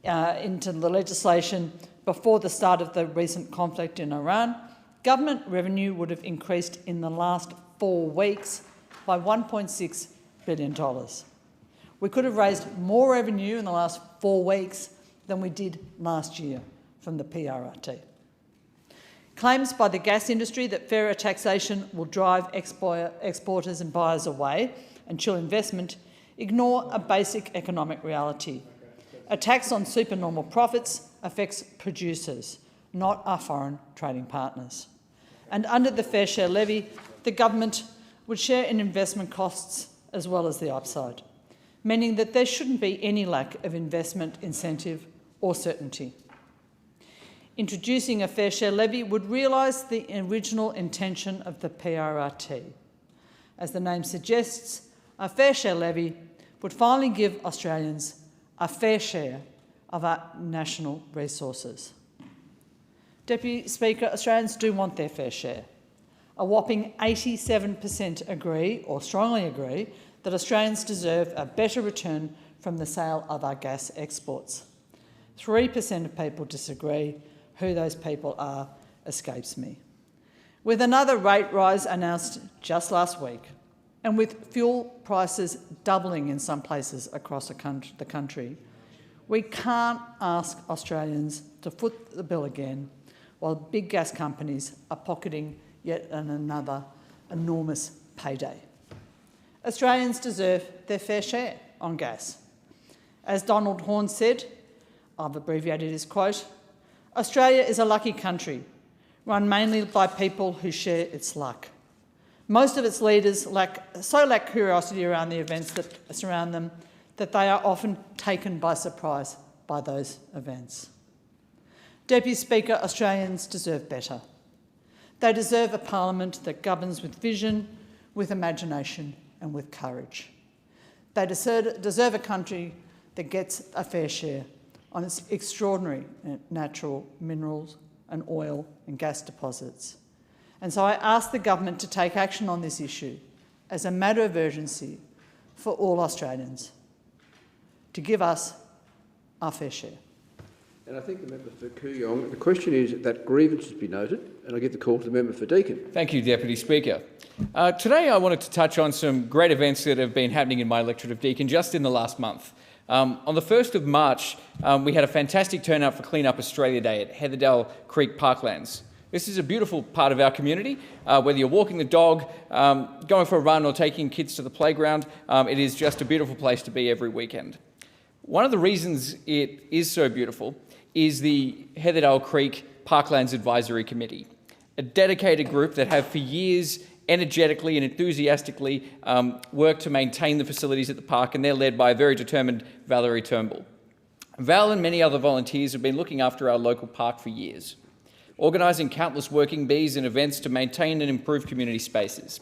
V: into the legislation before the start of the recent conflict in Iran, government revenue would have increased in the last 4 weeks by $1.6 billion. We could have raised more revenue in the last 4 weeks than we did last year from the PRRT. Claims by the gas industry that fairer taxation will drive exporters and buyers away and chill investment ignore a basic economic reality. A tax on supernormal profits affects producers, not our foreign trading partners. And under the fair share levy, the government would share in investment costs as well as the upside, meaning that there shouldn't be any lack of investment incentive or certainty. Introducing a fair share levy would realise the original intention of the PRRT. As the name suggests, a fair share levy would finally give Australians a fair share of our national resources. Deputy Speaker, Australians do want their fair share. A whopping 87% agree, or strongly agree, that Australians deserve a better return from the sale of our gas exports. 3% of people disagree. Who those people are escapes me. With another rate rise announced just last week, and with fuel prices doubling in some places across the country, we can't ask Australians to foot the bill again while big gas companies are pocketing yet another enormous payday. Australians deserve their fair share on gas. As Donald Horne said, I've abbreviated his quote, "Australia is a lucky country, run mainly by people who share its luck. Most of its leaders lack curiosity around the events that surround them that they are often taken by surprise by those events." Deputy Speaker, Australians deserve better. They deserve a parliament that governs with vision, with imagination and with courage. They deserve a country that gets a fair share on its extraordinary natural minerals, and oil and gas deposits. And so I ask the government to take action on this issue as a matter of urgency for all Australians, to give us our fair share.
D: And I think the member for Kooyong, the question is that grievances be noted, and I give the call to the member for Deakin.
E: Thank you, Deputy Speaker. Today I wanted to touch on some great events that have been happening in my electorate of Deakin just in the last month. On the 1st of March, we had a fantastic turnout for Clean Up Australia Day at Heatherdale Creek Parklands. This is a beautiful part of our community. Whether you're walking the dog, going for a run or taking kids to the playground, it is just a beautiful place to be every weekend. One of the reasons it is so beautiful is the Heatherdale Creek Parklands Advisory Committee, a dedicated group that have for years energetically and enthusiastically worked to maintain the facilities at the park, and they're led by a very determined Valerie Turnbull. Val and many other volunteers have been looking after our local park for years, organising countless working bees and events to maintain and improve community spaces.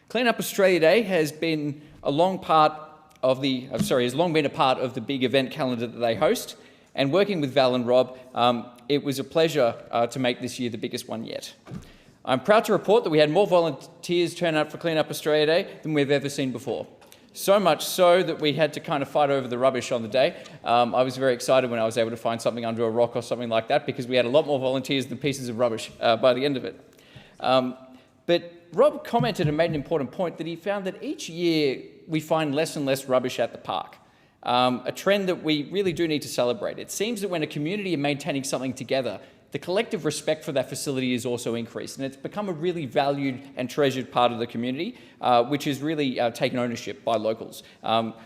E: Clean Up Australia Day has been a long part of has long been a part of the big event calendar that they host, and working with Val and Rob, it was a pleasure to make this year the biggest one yet. I'm proud to report that we had more volunteers turn out for Clean Up Australia Day than we've ever seen before. So much so that we had to kind of fight over the rubbish on the day. I was very excited when I was able to find something under a rock or something like that, because we had a lot more volunteers than pieces of rubbish by the end of it. But Rob commented and made an important point that he found that each year we find less and less rubbish at the park, a trend that we really do need to celebrate. It seems that when a community are maintaining something together, the collective respect for that facility is also increased, and it's become a really valued and treasured part of the community, which is really taken ownership by locals,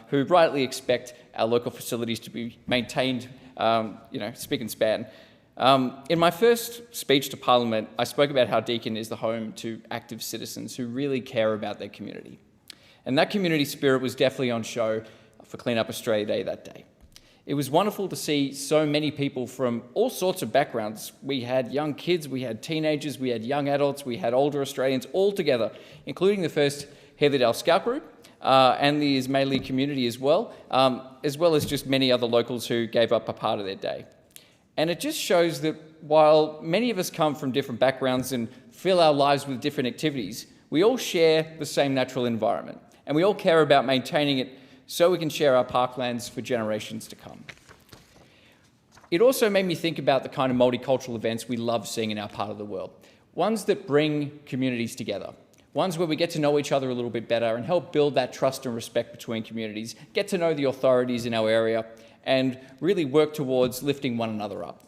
E: who rightly expect our local facilities to be maintained, spick and span. In my first speech to Parliament, I spoke about how Deakin is the home to active citizens who really care about their community. And that community spirit was definitely on show for Clean Up Australia Day that day. It was wonderful to see so many people from all sorts of backgrounds. We had young kids, we had teenagers, we had young adults, we had older Australians all together, including the first Heatherdale Scout Group and the Ismaili community as well as just many other locals who gave up a part of their day. And it just shows that while many of us come from different backgrounds and fill our lives with different activities, we all share the same natural environment, and we all care about maintaining it so we can share our parklands for generations to come. It also made me think about the kind of multicultural events we love seeing in our part of the world, ones that bring communities together, ones where we get to know each other a little bit better and help build that trust and respect between communities, get to know the authorities in our area, and really work towards lifting one another up.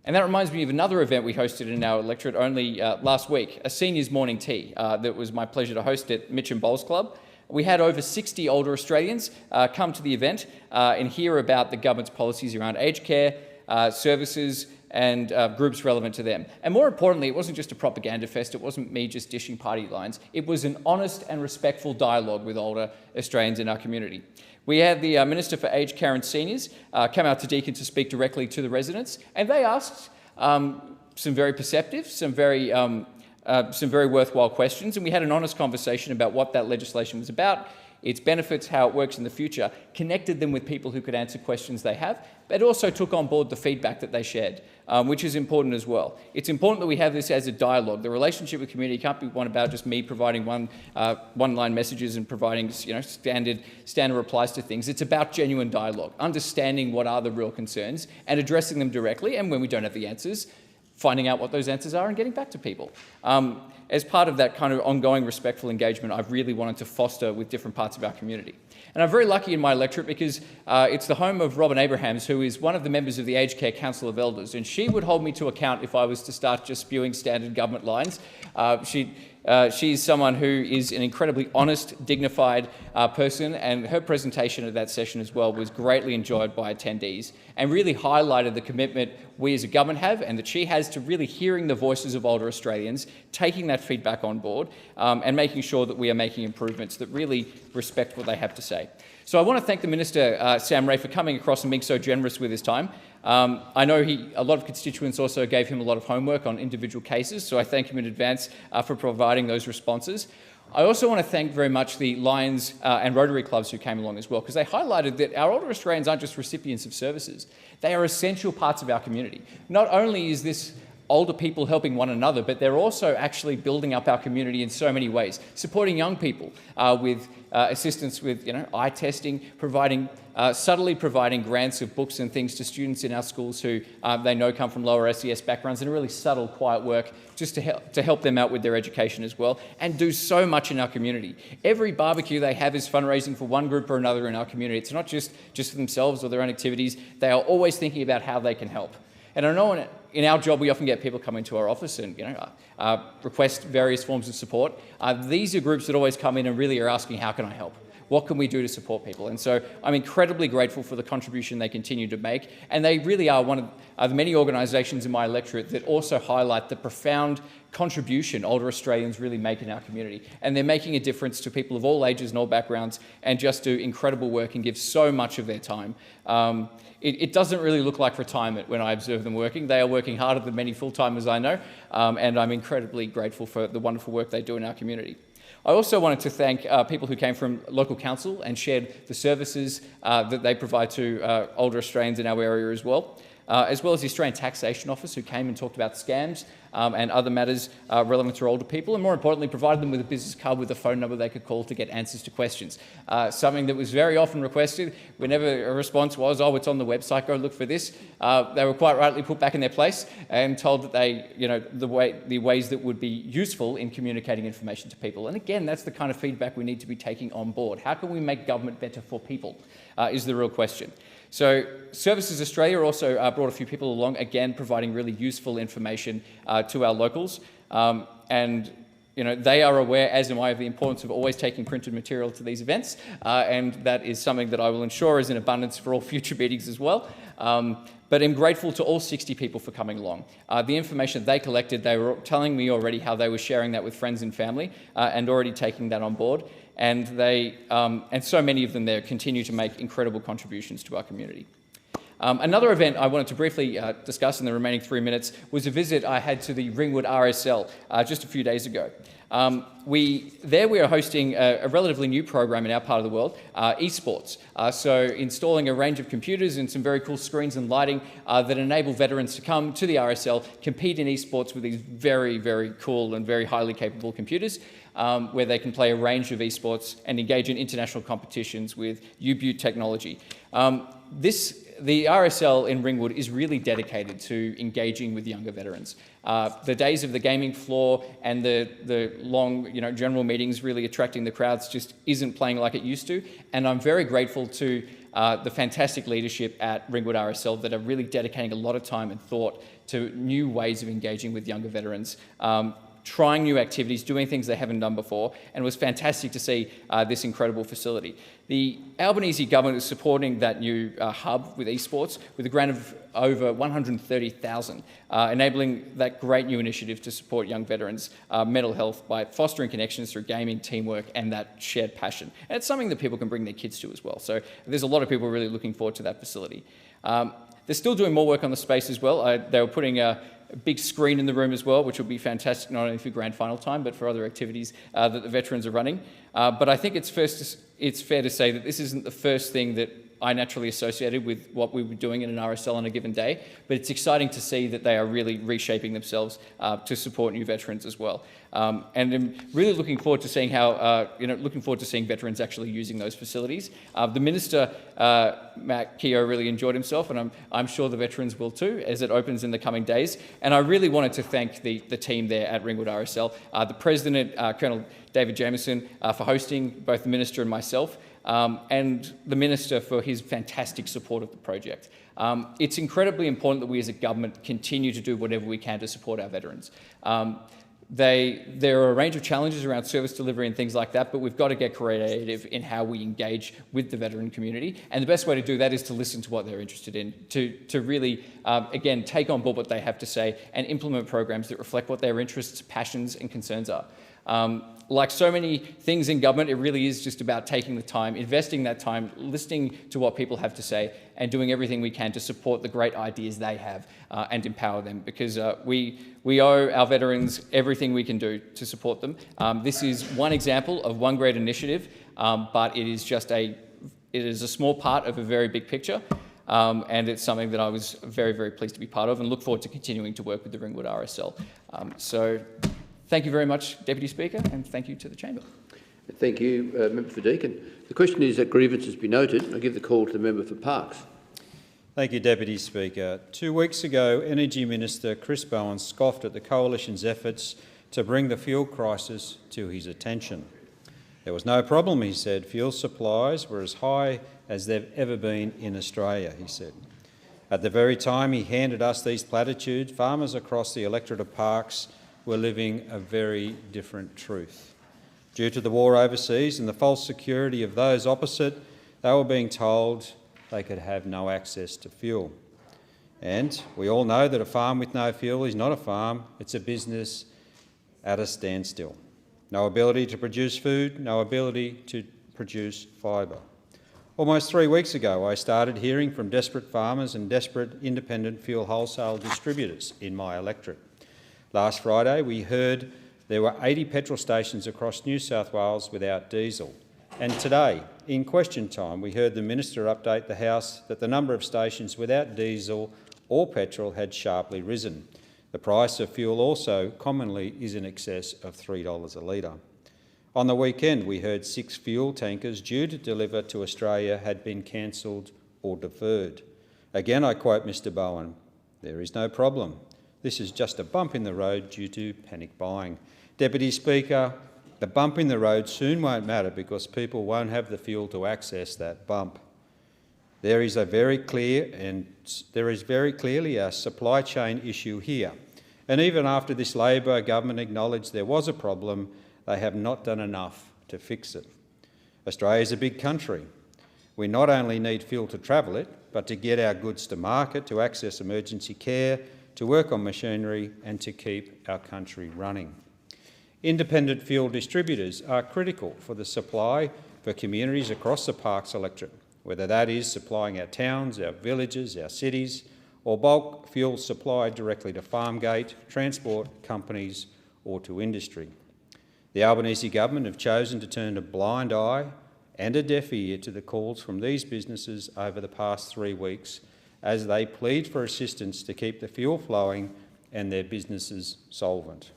E: And that reminds me of another event we hosted in our electorate only last week, a seniors morning tea that was my pleasure to host at Mitcham Bowls Club. We had over 60 older Australians come to the event and hear about the government's policies around aged care, services and groups relevant to them. And more importantly, it wasn't just a propaganda fest, it wasn't me just dishing party lines, it was an honest and respectful dialogue with older Australians in our community. We had the Minister for Aged Care and Seniors come out to Deakin to speak directly to the residents, and they asked some very perceptive, some very worthwhile questions, and we had an honest conversation about what that legislation was about, its benefits, how it works in the future, connected them with people who could answer questions they have, but also took on board the feedback that they shared, which is important as well. It's important that we have this as a dialogue. The relationship with community can't be one about just me providing one-line messages and providing standard replies to things. It's about genuine dialogue, understanding what are the real concerns and addressing them directly, and when we don't have the answers, finding out what those answers are and getting back to people. As part of that kind of ongoing respectful engagement, I've really wanted to foster with different parts of our community. And I'm very lucky in my electorate because it's the home of Robin Abrahams, who is one of the members of the Aged Care Council of Elders, and she would hold me to account if I was to start just spewing standard government lines. She's someone who is an incredibly honest, dignified person, and her presentation at that session as well was greatly enjoyed by attendees and really highlighted the commitment we as a government have and that she has to really hearing the voices of older Australians, taking that feedback on board and making sure that we are making improvements that really respect what they have to say. So I want to thank the Minister, Sam Ray, for coming across and being so generous with his time. I know a lot of constituents also gave him a lot of homework on individual cases, so I thank him in advance for providing those responses. I also want to thank very much the Lions and Rotary clubs who came along as well, because they highlighted that our older Australians aren't just recipients of services, they are essential parts of our community. Not only is this older people helping one another, but they're also actually building up our community in so many ways, supporting young people with assistance with eye testing, subtly providing grants of books and things to students in our schools who they know come from lower SES backgrounds, and really subtle, quiet work just to help them out with their education as well, and do so much in our community. Every barbecue they have is fundraising for one group or another in our community. It's not just for themselves or their own activities. They are always thinking about how they can help. And I know in our job, we often get people come into our office and request various forms of support. These are groups that always come in and really are asking, how can I help? What can we do to support people? And so I'm incredibly grateful for the contribution they continue to make. And they really are one of the many organisations in my electorate that also highlight the profound contribution older Australians really make in our community. And they're making a difference to people of all ages and all backgrounds, and just do incredible work and give so much of their time. It doesn't really look like retirement when I observe them working. They are working harder than many full-timers I know, and I'm incredibly grateful for the wonderful work they do in our community. I also wanted to thank people who came from local council and shared the services that they provide to older Australians in our area as well as the Australian Taxation Office, who came and talked about scams and other matters relevant to older people, and more importantly provided them with a business card with a phone number they could call to get answers to questions. Something that was very often requested. Whenever a response was, oh, it's on the website, go look for this, they were quite rightly put back in their place and told that they, the ways that would be useful in communicating information to people. And again, that's the kind of feedback we need to be taking on board. How can we make government better for people is the real question. So Services Australia also brought a few people along, again providing really useful information to our locals, and they are aware, as am I, of the importance of always taking printed material to these events, and that is something that I will ensure is in abundance for all future meetings as well. But I'm grateful to all 60 people for coming along. The information they collected, they were telling me already how they were sharing that with friends and family and already taking that on board. And and so many of them there continue to make incredible contributions to our community. Another event I wanted to briefly discuss in the remaining 3 minutes was a visit I had to the Ringwood RSL just a few days ago. We are hosting a relatively new program in our part of the world, esports. So installing a range of computers and some very cool screens and lighting that enable veterans to come to the RSL, compete in esports with these very, very cool and very highly capable computers, where they can play a range of esports and engage in international competitions with U-Butte technology. The RSL in Ringwood is really dedicated to engaging with younger veterans. The days of the gaming floor and the long, general meetings really attracting the crowds just isn't playing like it used to. And I'm very grateful to the fantastic leadership at Ringwood RSL that are really dedicating a lot of time and thought to new ways of engaging with younger veterans, trying new activities, doing things they haven't done before, and it was fantastic to see this incredible facility. The Albanese government is supporting that new hub with esports with a grant of over $130,000, enabling that great new initiative to support young veterans' mental health by fostering connections through gaming, teamwork, and that shared passion. And it's something that people can bring their kids to as well. So there's a lot of people really looking forward to that facility. They're still doing more work on the space as well. They were putting a big screen in the room as well, which will be fantastic not only for grand final time, but for other activities that the veterans are running. But I think it's fair to say that this isn't the first thing that I naturally associated with what we were doing in an RSL on a given day, but it's exciting to see that they are really reshaping themselves to support new veterans as well. And I'm really looking forward to seeing how, seeing veterans actually using those facilities. The Minister, Matt Keogh, really enjoyed himself, and I'm sure the veterans will too, as it opens in the coming days. And I really wanted to thank the team there at Ringwood RSL, the President, Colonel David Jameson, for hosting both the Minister and myself, and the Minister for his fantastic support of the project. It's incredibly important that we as a government continue to do whatever we can to support our veterans. There are a range of challenges around service delivery and things like that, but we've got to get creative in how we engage with the veteran community. And the best way to do that is to listen to what they're interested in, to really, again, take on board what they have to say and implement programs that reflect what their interests, passions and concerns are. Like so many things in government, it really is just about taking the time, investing that time, listening to what people have to say, and doing everything we can to support the great ideas they have and empower them, because we owe our veterans everything we can do to support them. This is one example of one great initiative, but it is a small part of a very big picture. and it's something that I was very, very pleased to be part of and look forward to continuing to work with the Ringwood RSL. So thank you very much, Deputy Speaker, and thank you to the Chamber.
D: Thank you, Member for Deakin. The question is that grievances be noted. I give the call to the Member for Parkes.
F: Thank you, Deputy Speaker. 2 weeks ago, Energy Minister Chris Bowen scoffed at the Coalition's efforts to bring the fuel crisis to his attention. There was no problem, he said. Fuel supplies were as high as they've ever been in Australia, he said. At the very time he handed us these platitudes, farmers across the electorate of Parkes were living a very different truth. Due to the war overseas and the false security of those opposite, they were being told they could have no access to fuel. And we all know that a farm with no fuel is not a farm, it's a business at a standstill. No ability to produce food, no ability to produce fibre. Almost 3 weeks ago, I started hearing from desperate farmers and desperate independent fuel wholesale distributors in my electorate. Last Friday, we heard there were 80 petrol stations across New South Wales without diesel. And today, in question time, we heard the Minister update the House that the number of stations without diesel or petrol had sharply risen. The price of fuel also commonly is in excess of $3 a litre. On the weekend, we heard 6 fuel tankers due to deliver to Australia had been cancelled or deferred. Again, I quote Mr Bowen, "There is no problem. This is just a bump in the road due to panic buying." Deputy Speaker, the bump in the road soon won't matter because people won't have the fuel to access that bump. There is very clearly a supply chain issue here. And even after this Labor government acknowledged there was a problem, they have not done enough to fix it. Australia is a big country. We not only need fuel to travel it, but to get our goods to market, to access emergency care, to work on machinery and to keep our country running. Independent fuel distributors are critical for the supply for communities across the Parkes electorate, whether that is supplying our towns, our villages, our cities, or bulk fuel supplied directly to farm gate, transport companies or to industry. The Albanese government have chosen to turn a blind eye and a deaf ear to the calls from these businesses over the past 3 weeks as they plead for assistance to keep the fuel flowing and their businesses solvent.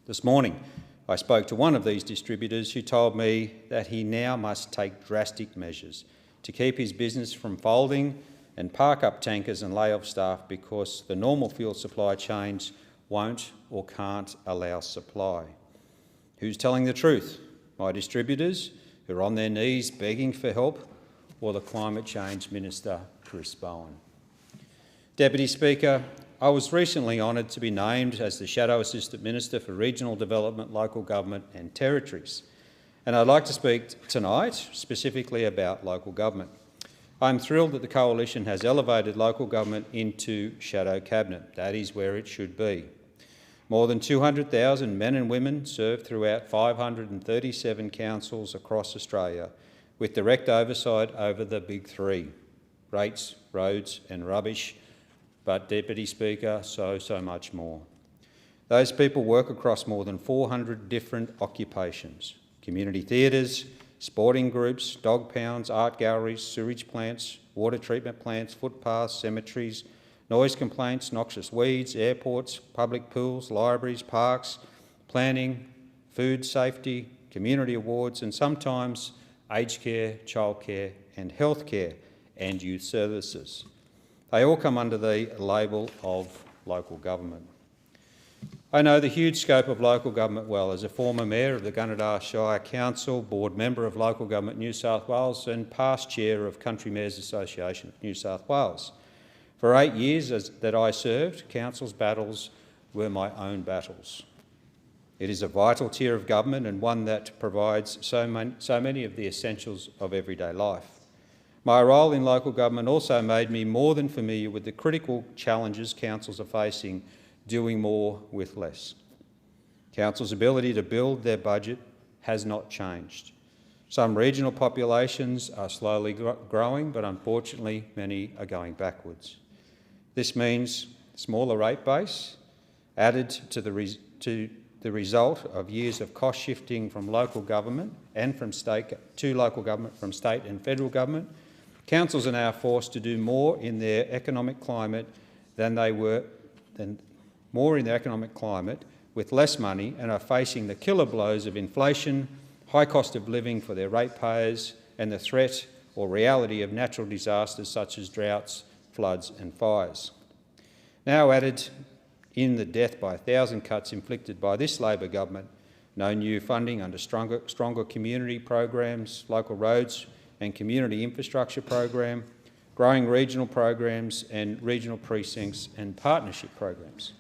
F: This morning, I spoke to one of these distributors who told me that he now must take drastic measures to keep his business from folding and park up tankers and lay off staff because the normal fuel supply chains won't or can't allow supply. Who's telling the truth? My distributors, who are on their knees begging for help, or the Climate Change Minister, Chris Bowen? Deputy Speaker, I was recently honoured to be named as the Shadow Assistant Minister for Regional Development, Local Government and Territories. And I'd like to speak tonight specifically about local government. I'm thrilled that the Coalition has elevated local government into Shadow Cabinet. That is where it should be. More than 200,000 men and women serve throughout 537 councils across Australia with direct oversight over the big three: rates, roads and rubbish. But, Deputy Speaker, so much more. Those people work across more than 400 different occupations: community theatres, sporting groups, dog pounds, art galleries, sewage plants, water treatment plants, footpaths, cemeteries, noise complaints, noxious weeds, airports, public pools, libraries, parks, planning, food safety, community awards and sometimes aged care, childcare and healthcare and youth services. They all come under the label of local government. I know the huge scope of local government well as a former mayor of the Gunnedah Shire Council, board member of Local Government New South Wales and past chair of Country Mayors Association of New South Wales. For 8 years that I served, council's battles were my own battles. It is a vital tier of government and one that provides so many of the essentials of everyday life. My role in local government also made me more than familiar with the critical challenges councils are facing doing more with less. Councils' ability to build their budget has not changed. Some regional populations are slowly growing, but unfortunately many are going backwards. This means smaller rate base added to the result of years of cost shifting from local government and from state to local government, from state and federal government, Councils are now forced to do more in their economic climate with less money, and are facing the killer blows of inflation, high cost of living for their ratepayers, and the threat or reality of natural disasters such as droughts, floods and fires. Now added in the death by 1,000 cuts inflicted by this Labor government, no new funding under stronger community programs, local roads and community infrastructure program, growing regional programs and regional precincts and partnership programs.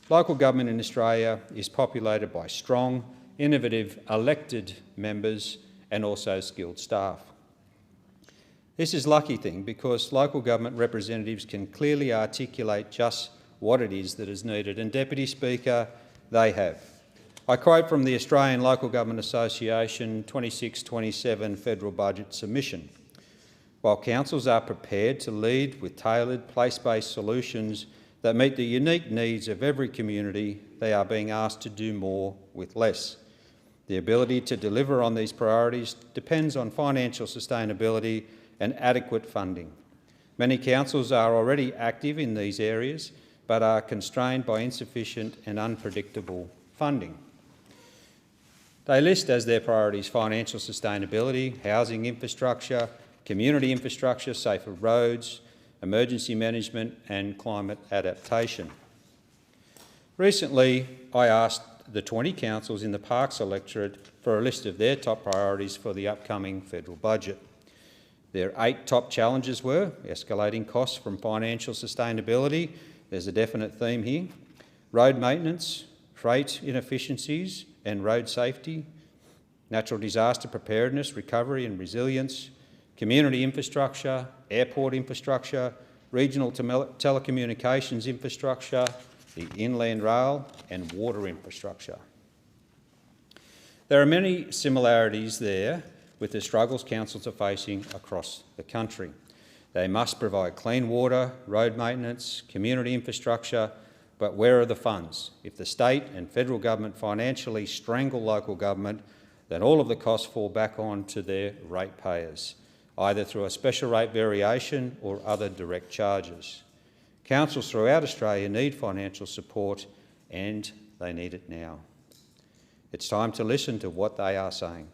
F: Local government in Australia is populated by strong, innovative, elected members and also skilled staff. This is a lucky thing because local government representatives can clearly articulate just what it is that is needed, and Deputy Speaker, they have. I quote from the Australian Local Government Association 26-27 federal budget submission. While councils are prepared to lead with tailored place-based solutions that meet the unique needs of every community, they are being asked to do more with less. The ability to deliver on these priorities depends on financial sustainability and adequate funding. Many councils are already active in these areas, but are constrained by insufficient and unpredictable funding. They list as their priorities financial sustainability, housing infrastructure, community infrastructure, safer roads, emergency management and climate adaptation. Recently, I asked the 20 councils in the Parks electorate for a list of their top priorities for the upcoming federal budget. Their 8 top challenges were escalating costs from financial sustainability, there's a definite theme here, road maintenance, freight inefficiencies and road safety, natural disaster preparedness, recovery and resilience, community infrastructure, airport infrastructure, regional telecommunications infrastructure, the inland rail and water infrastructure. There are many similarities there with the struggles councils are facing across the country. They must provide clean water, road maintenance, community infrastructure, but where are the funds? If the state and federal government financially strangle local government, then all of the costs fall back on to their ratepayers, either through a special rate variation or other direct charges. Councils throughout Australia need financial support and they need it now. It's time to listen to what they are saying.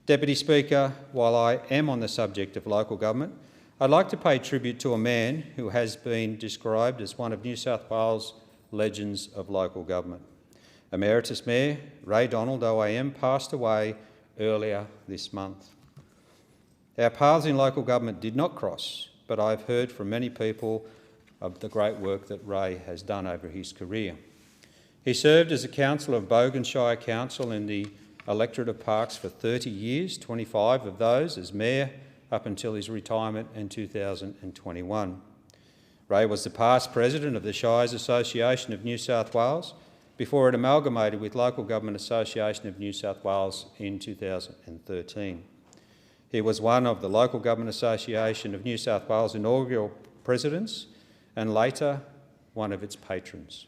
F: Deputy Speaker, while I am on the subject of local government, I'd like to pay tribute to a man who has been described as one of New South Wales' legends of local government. Emeritus Mayor Ray Donald OAM passed away earlier this month. Our paths in local government did not cross, but I've heard from many people of the great work that Ray has done over his career. He served as a councillor of Bogan Shire Council in the electorate of Parks for 30 years, 25 of those as mayor up until his retirement in 2021. Ray was the past president of the Shires Association of New South Wales before it amalgamated with Local Government Association of New South Wales in 2013. He was one of the Local Government Association of New South Wales inaugural presidents and later one of its patrons.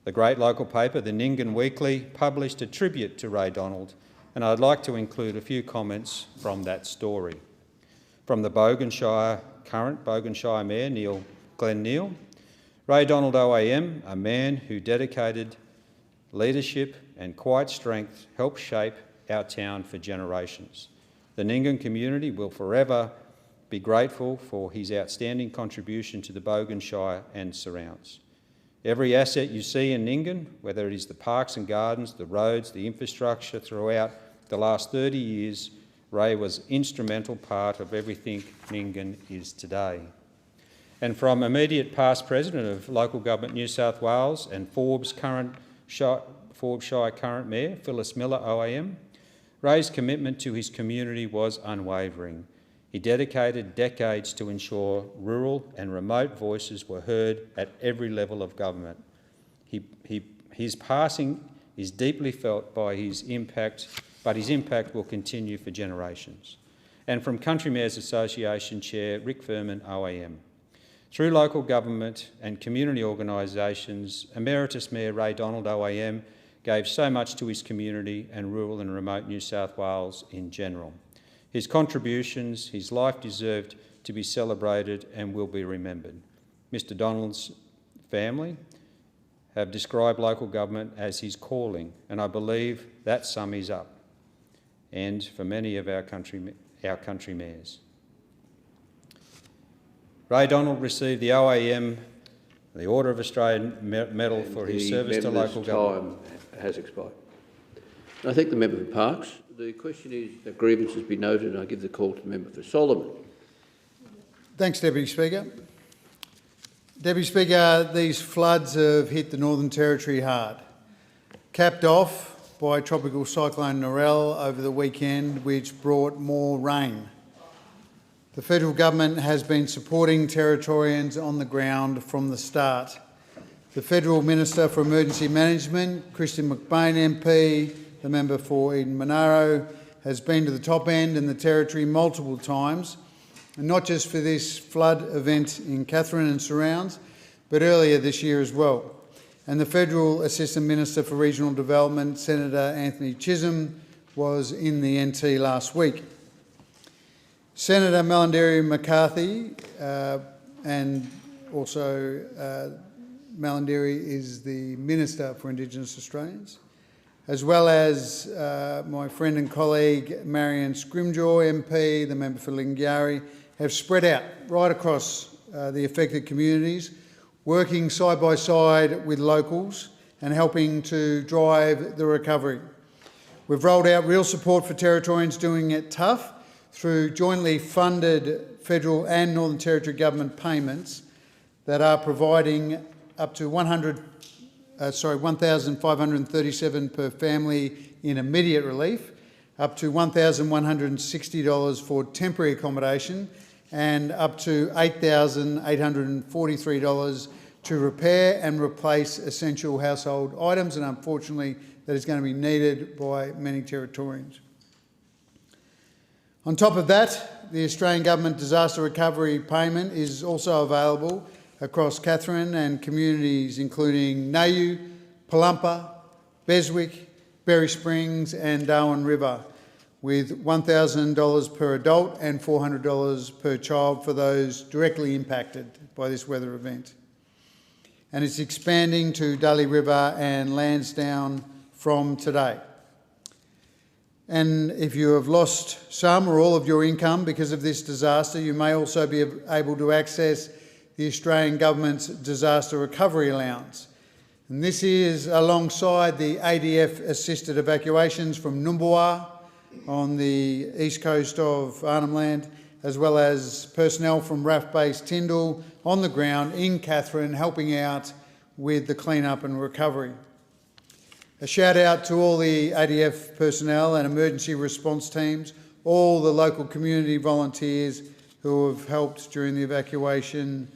F: The great local paper, the Nyngan Weekly, published a tribute to Ray Donald, and I'd like to include a few comments from that story. From the current Bogan Shire Mayor, Glenn Neal, Ray Donald OAM, a man who dedicated leadership and quiet strength, helped shape our town for generations. The Nyngan community will forever be grateful for his outstanding contribution to the Bogan Shire and surrounds. Every asset you see in Nyngan, whether it is the parks and gardens, the roads, the infrastructure throughout the last 30 years, Ray was instrumental part of everything Nyngan is today. And from immediate past president of Local Government New South Wales and Forbes Shire current mayor, Phyllis Miller OAM, Ray's commitment to his community was unwavering. He dedicated decades to ensure rural and remote voices were heard at every level of government. His passing is deeply felt by his impact, but his impact will continue for generations. And from Country Mayors Association Chair Rick Furman OAM. Through local government and community organisations, Emeritus Mayor Ray Donald OAM gave so much to his community and rural and remote New South Wales in general. His contributions, his life deserved to be celebrated and will be remembered. Mr Donald's family have described local government as his calling, and I believe that sum is up, and for many of our country mayors. Ray Donald received the OAM, the Order of Australia Medal for his service to local government.
D: Time has expired. I thank the member for Parkes. The question is that grievances be noted, and I give the call to the member for Solomon.
G: Thanks, Deputy Speaker. Deputy Speaker, these floods have hit the Northern Territory hard, capped off by Tropical Cyclone Narelle over the weekend, which brought more rain. The federal government has been supporting Territorians on the ground from the start. The Federal Minister for Emergency Management, Christian McBain MP, the member for Eden Monaro, has been to the top end in the Territory multiple times, and not just for this flood event in Katherine and surrounds, but earlier this year as well. And the Federal Assistant Minister for Regional Development, Senator Anthony Chisholm, was in the NT last week. Senator Malanderi McCarthy, and also Malanderi is the Minister for Indigenous Australians, as well as my friend and colleague Marianne Scrimgeour MP, the member for Lingiari, have spread out right across the affected communities, working side by side with locals and helping to drive the recovery. We've rolled out real support for Territorians doing it tough through jointly funded federal and Northern Territory government payments that are providing up to $1,537 per family in immediate relief, up to $1,160 for temporary accommodation, and up to $8,843 to repair and replace essential household items, and unfortunately that is going to be needed by many Territorians. On top of that, the Australian Government Disaster Recovery Payment is also available across Katherine and communities including Nayu, Palumpa, Beswick, Berry Springs and Darwin River, with $1,000 per adult and $400 per child for those directly impacted by this weather event. And it's expanding to Daly River and Lansdowne from today. And if you have lost some or all of your income because of this disaster, you may also be able to access the Australian Government's Disaster Recovery Allowance. And this is alongside the ADF-assisted evacuations from Numbulwar on the east coast of Arnhem Land, as well as personnel from RAF Base Tyndall on the ground in Katherine helping out with the clean-up and recovery. A shout out to all the ADF personnel and emergency response teams, all the local community volunteers who have helped during the evacuation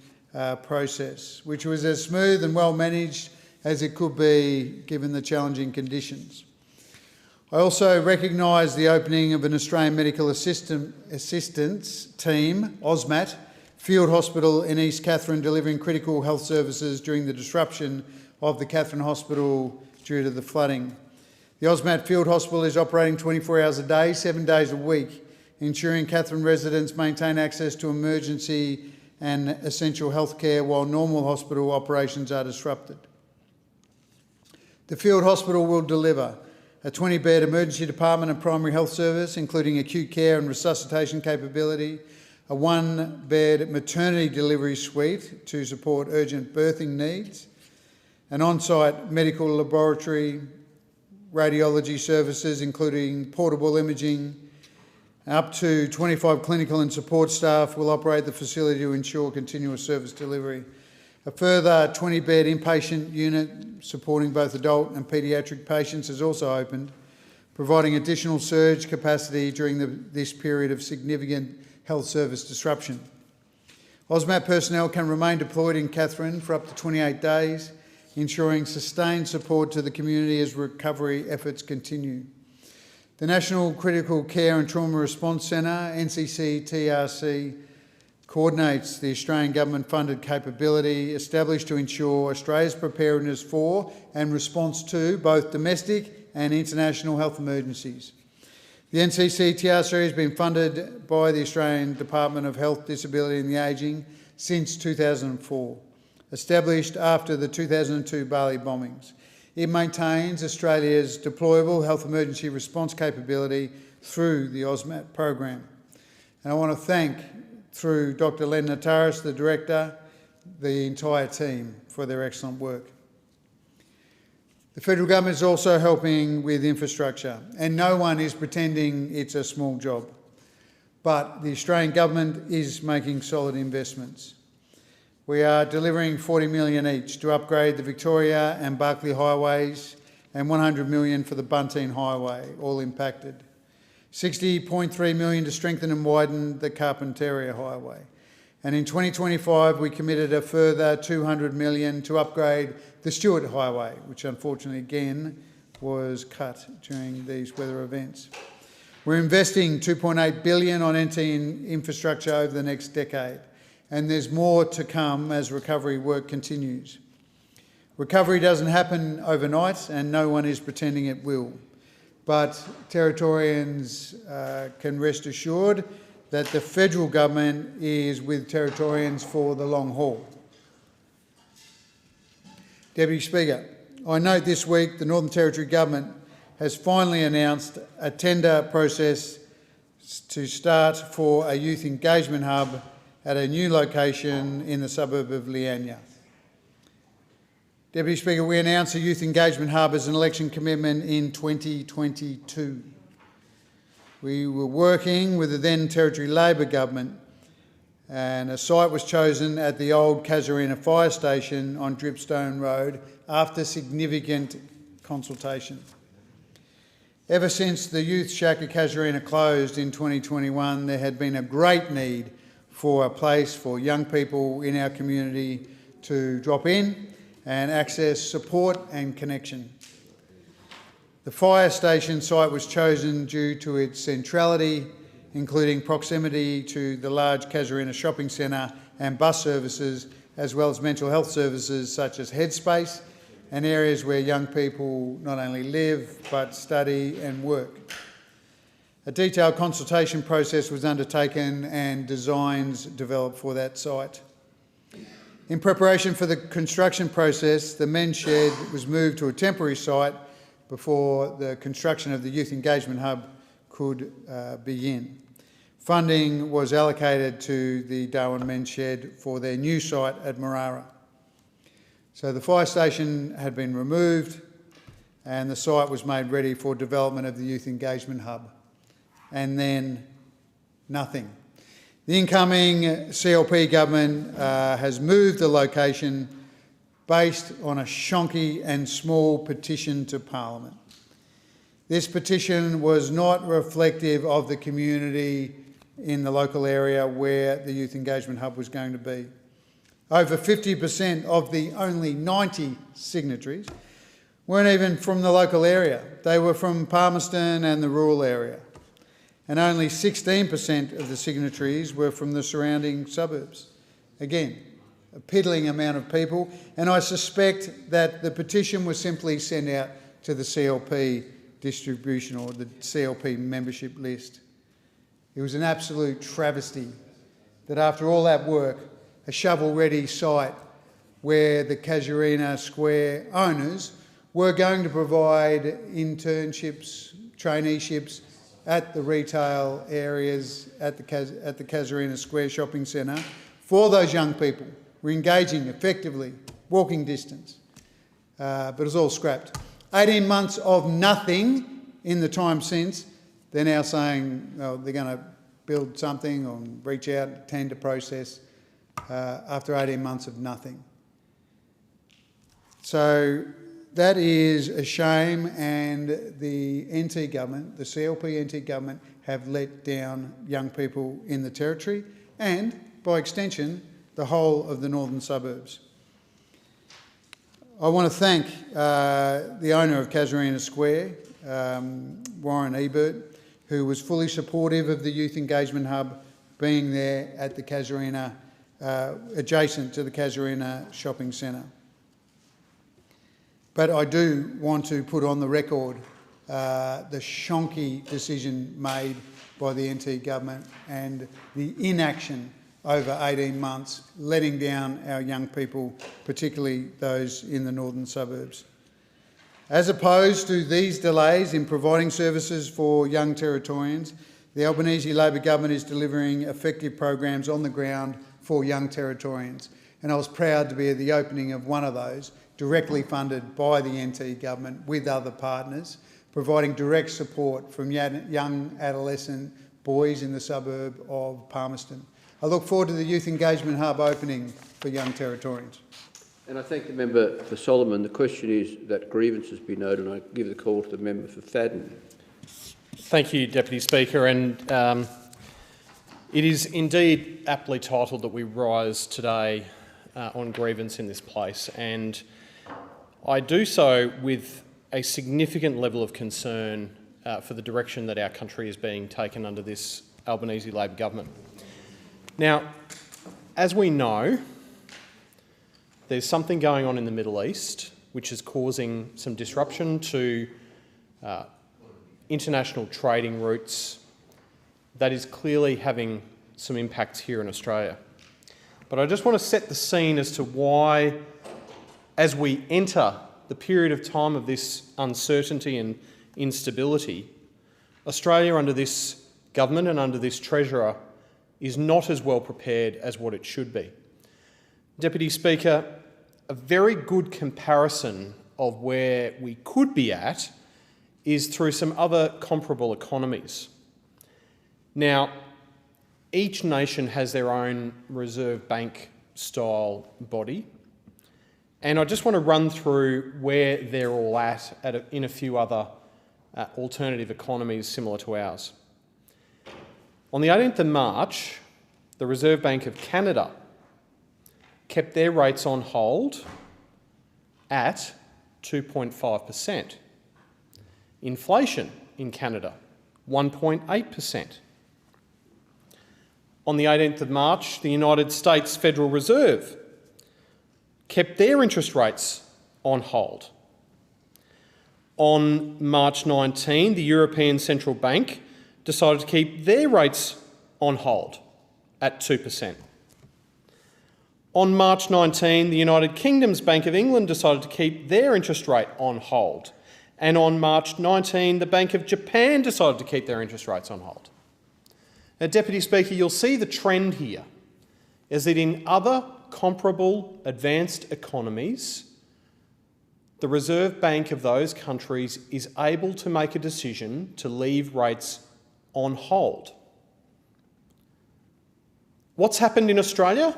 G: process, which was as smooth and well managed as it could be given the challenging conditions. I also recognise the opening of an Australian Medical Assistance Team, AUSMAT, field hospital in East Katherine delivering critical health services during the disruption of the Katherine Hospital due to the flooding. The AUSMAT Field Hospital is operating 24 hours a day, 7 days a week, ensuring Katherine residents maintain access to emergency and essential health care while normal hospital operations are disrupted. The field hospital will deliver a 20-bed emergency department and primary health service, including acute care and resuscitation capability, a 1-bed maternity delivery suite to support urgent birthing needs, an on-site medical laboratory, radiology services, including portable imaging. Up to 25 clinical and support staff will operate the facility to ensure continuous service delivery. A further 20-bed inpatient unit supporting both adult and paediatric patients has also opened, providing additional surge capacity during this period of significant health service disruption. AUSMAT personnel can remain deployed in Katherine for up to 28 days, ensuring sustained support to the community as recovery efforts continue. The National Critical Care and Trauma Response Centre, NCC-TRC, coordinates the Australian Government-funded capability established to ensure Australia's preparedness for and response to both domestic and international health emergencies. The NCC-TR3 has been funded by the Australian Department of Health, Disability and the Ageing since 2004, established after the 2002 Bali bombings. It maintains Australia's deployable health emergency response capability through the AUSMAT program. And I want to thank, through Dr. Len Nataris, the Director, the entire team for their excellent work. The federal government is also helping with infrastructure, and no one is pretending it's a small job. But the Australian government is making solid investments. We are delivering $40 million each to upgrade the Victoria and Barkly highways and $100 million for the Bunteen Highway, all impacted. $60.3 million to strengthen and widen the Carpentaria Highway. And in 2025, we committed a further $200 million to upgrade the Stewart Highway, which unfortunately again was cut during these weather events. We're investing $2.8 billion on NT infrastructure over the next decade, and there's more to come as recovery work continues. Recovery doesn't happen overnight, and no one is pretending it will. But Territorians can rest assured that the federal government is with Territorians for the long haul. Deputy Speaker, I note this week the Northern Territory Government has finally announced a tender process to start for a youth engagement hub at a new location in the suburb of Leanya. Deputy Speaker, we announced a youth engagement hub as an election commitment in 2022. We were working with the then Territory Labor government, and a site was chosen at the old Casuarina Fire Station on Dripstone Road after significant consultation. Ever since the youth shack at Casuarina closed in 2021, there had been a great need for a place for young people in our community to drop in and access support and connection. The fire station site was chosen due to its centrality, including proximity to the large Casuarina shopping centre and bus services, as well as mental health services such as Headspace and areas where young people not only live but study and work. A detailed consultation process was undertaken and designs developed for that site. In preparation for the construction process, the men's shed was moved to a temporary site before the construction of the Youth Engagement Hub could begin. Funding was allocated to the Darwin Men's Shed for their new site at Marara. So the fire station had been removed and the site was made ready for development of the Youth Engagement Hub. And then nothing. The incoming CLP government has moved the location based on a shonky and small petition to Parliament. This petition was not reflective of the community in the local area where the Youth Engagement Hub was going to be. Over 50% of the only 90 signatories weren't even from the local area. They were from Palmerston and the rural area. And only 16% of the signatories were from the surrounding suburbs. Again, a piddling amount of people, and I suspect that the petition was simply sent out to the CLP distribution or the CLP membership list. It was an absolute travesty that after all that work, a shovel-ready site where the Casuarina Square owners were going to provide internships, traineeships at the retail areas at the Casuarina Square shopping centre for those young people. We're engaging effectively, walking distance, but it's all scrapped. 18 months of nothing in the time since. They're now saying they're going to build something or reach out, tender process after 18 months of nothing. So that is a shame, and the NT government, the CLP NT government, have let down young people in the Territory and, by extension, the whole of the northern suburbs. I want to thank the owner of Casuarina Square, Warren Ebert, who was fully supportive of the Youth Engagement Hub being there at the Casuarina, adjacent to the Casuarina shopping centre. But I do want to put on the record the shonky decision made by the NT government and the inaction over 18 months, letting down our young people, particularly those in the northern suburbs. As opposed to these delays in providing services for young Territorians, the Albanese Labor government is delivering effective programs on the ground for young Territorians. And I was proud to be at the opening of one of those, directly funded by the NT government with other partners, providing direct support from young adolescent boys in the suburb of Palmerston. I look forward to the Youth Engagement Hub opening for young Territorians.
D: And I thank the member for Solomon. The question is that grievances be noted, and I give the call to the member for Fadden.
H: Thank you, Deputy Speaker. And it is indeed aptly titled that we rise today on grievance in this place. And I do so with a significant level of concern for the direction that our country is being taken under this Albanese Labor government. Now, as we know, there's something going on in the Middle East which is causing some disruption to international trading routes that is clearly having some impacts here in Australia. But I just want to set the scene as to why, as we enter the period of time of this uncertainty and instability, Australia under this government and under this Treasurer is not as well prepared as what it should be. Deputy Speaker, a very good comparison of where we could be at is through some other comparable economies. Now, each nation has their own Reserve Bank style body, and I just want to run through where they're all at in a few other alternative economies similar to ours. On the 18th of March, the Reserve Bank of Canada kept their rates on hold at 2.5%. Inflation in Canada, 1.8%. On the 18th of March, the United States Federal Reserve kept their interest rates on hold. On March 19, the European Central Bank decided to keep their rates on hold at 2%. On March 19, the United Kingdom's Bank of England decided to keep their interest rate on hold. And on March 19, the Bank of Japan decided to keep their interest rates on hold. Now, Deputy Speaker, you'll see the trend here is that in other comparable advanced economies, the Reserve Bank of those countries is able to make a decision to leave rates on hold. What's happened in Australia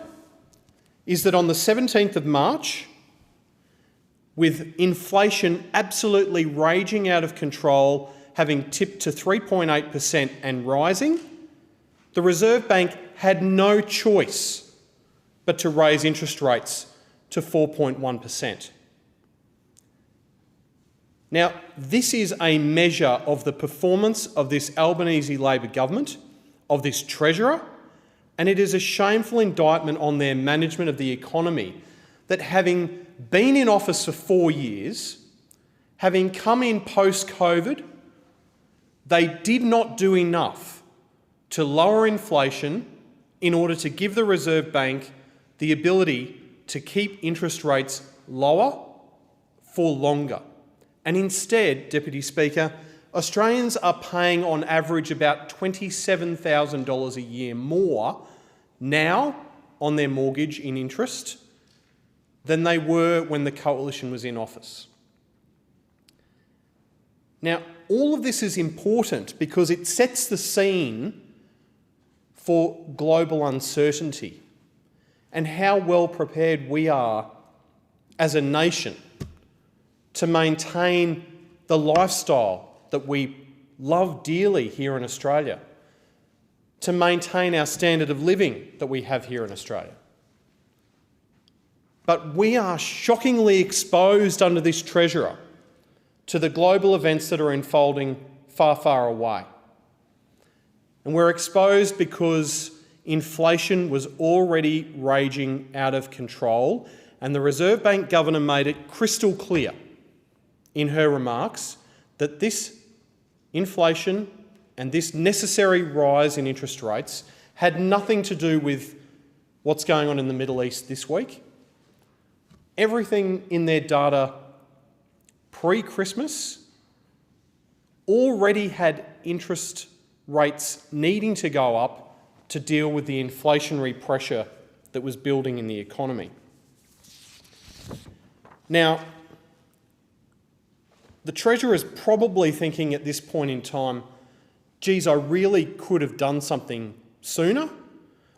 H: is that on the 17th of March, with inflation absolutely raging out of control, having tipped to 3.8% and rising, the Reserve Bank had no choice but to raise interest rates to 4.1%. Now, this is a measure of the performance of this Albanese Labor government, of this Treasurer, and it is a shameful indictment on their management of the economy that, having been in office for 4 years, having come in post-COVID, they did not do enough to lower inflation in order to give the Reserve Bank the ability to keep interest rates lower for longer. And instead, Deputy Speaker, Australians are paying on average about $27,000 a year more now on their mortgage in interest than they were when the Coalition was in office. Now, all of this is important because it sets the scene for global uncertainty and how well prepared we are as a nation to maintain the lifestyle that we love dearly here in Australia, to maintain our standard of living that we have here in Australia. But we are shockingly exposed under this Treasurer to the global events that are unfolding far, far away. And we're exposed because inflation was already raging out of control, and the Reserve Bank Governor made it crystal clear in her remarks that this inflation and this necessary rise in interest rates had nothing to do with what's going on in the Middle East this week. Everything in their data pre-Christmas already had interest rates needing to go up to deal with the inflationary pressure that was building in the economy. Now, the Treasurer is probably thinking at this point in time, geez, I really could have done something sooner.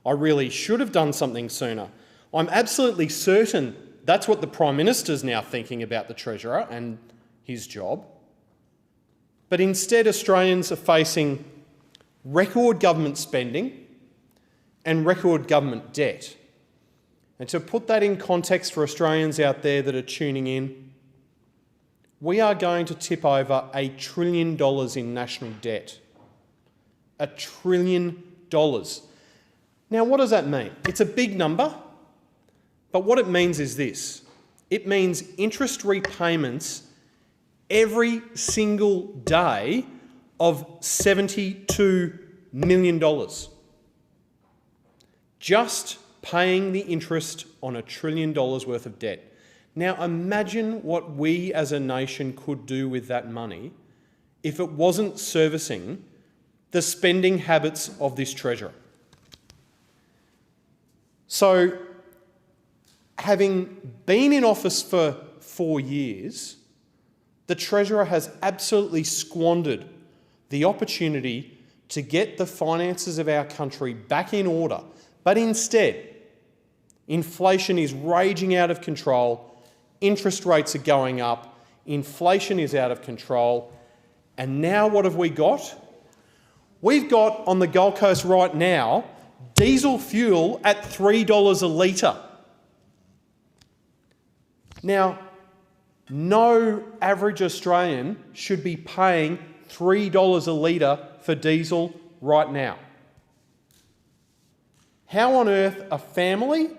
H: I really should have done something sooner. I'm absolutely certain that's what the Prime Minister's now thinking about the Treasurer and his job. But instead, Australians are facing record government spending and record government debt. And to put that in context for Australians out there that are tuning in, we are going to tip over $1 trillion in national debt. $1 trillion. Now, what does that mean? It's a big number, but what it means is this. It means interest repayments every single day of $72 million. Just paying the interest on $1 trillion worth of debt. Now imagine what we as a nation could do with that money if it wasn't servicing the spending habits of this Treasurer. So, having been in office for 4 years, the Treasurer has absolutely squandered the opportunity to get the finances of our country back in order. But instead, inflation is raging out of control, interest rates are going up, inflation is out of control, and now what have we got? We've got on the Gold Coast right now diesel fuel at $3 a litre. Now, no average Australian should be paying $3 a litre for diesel right now. How on earth a family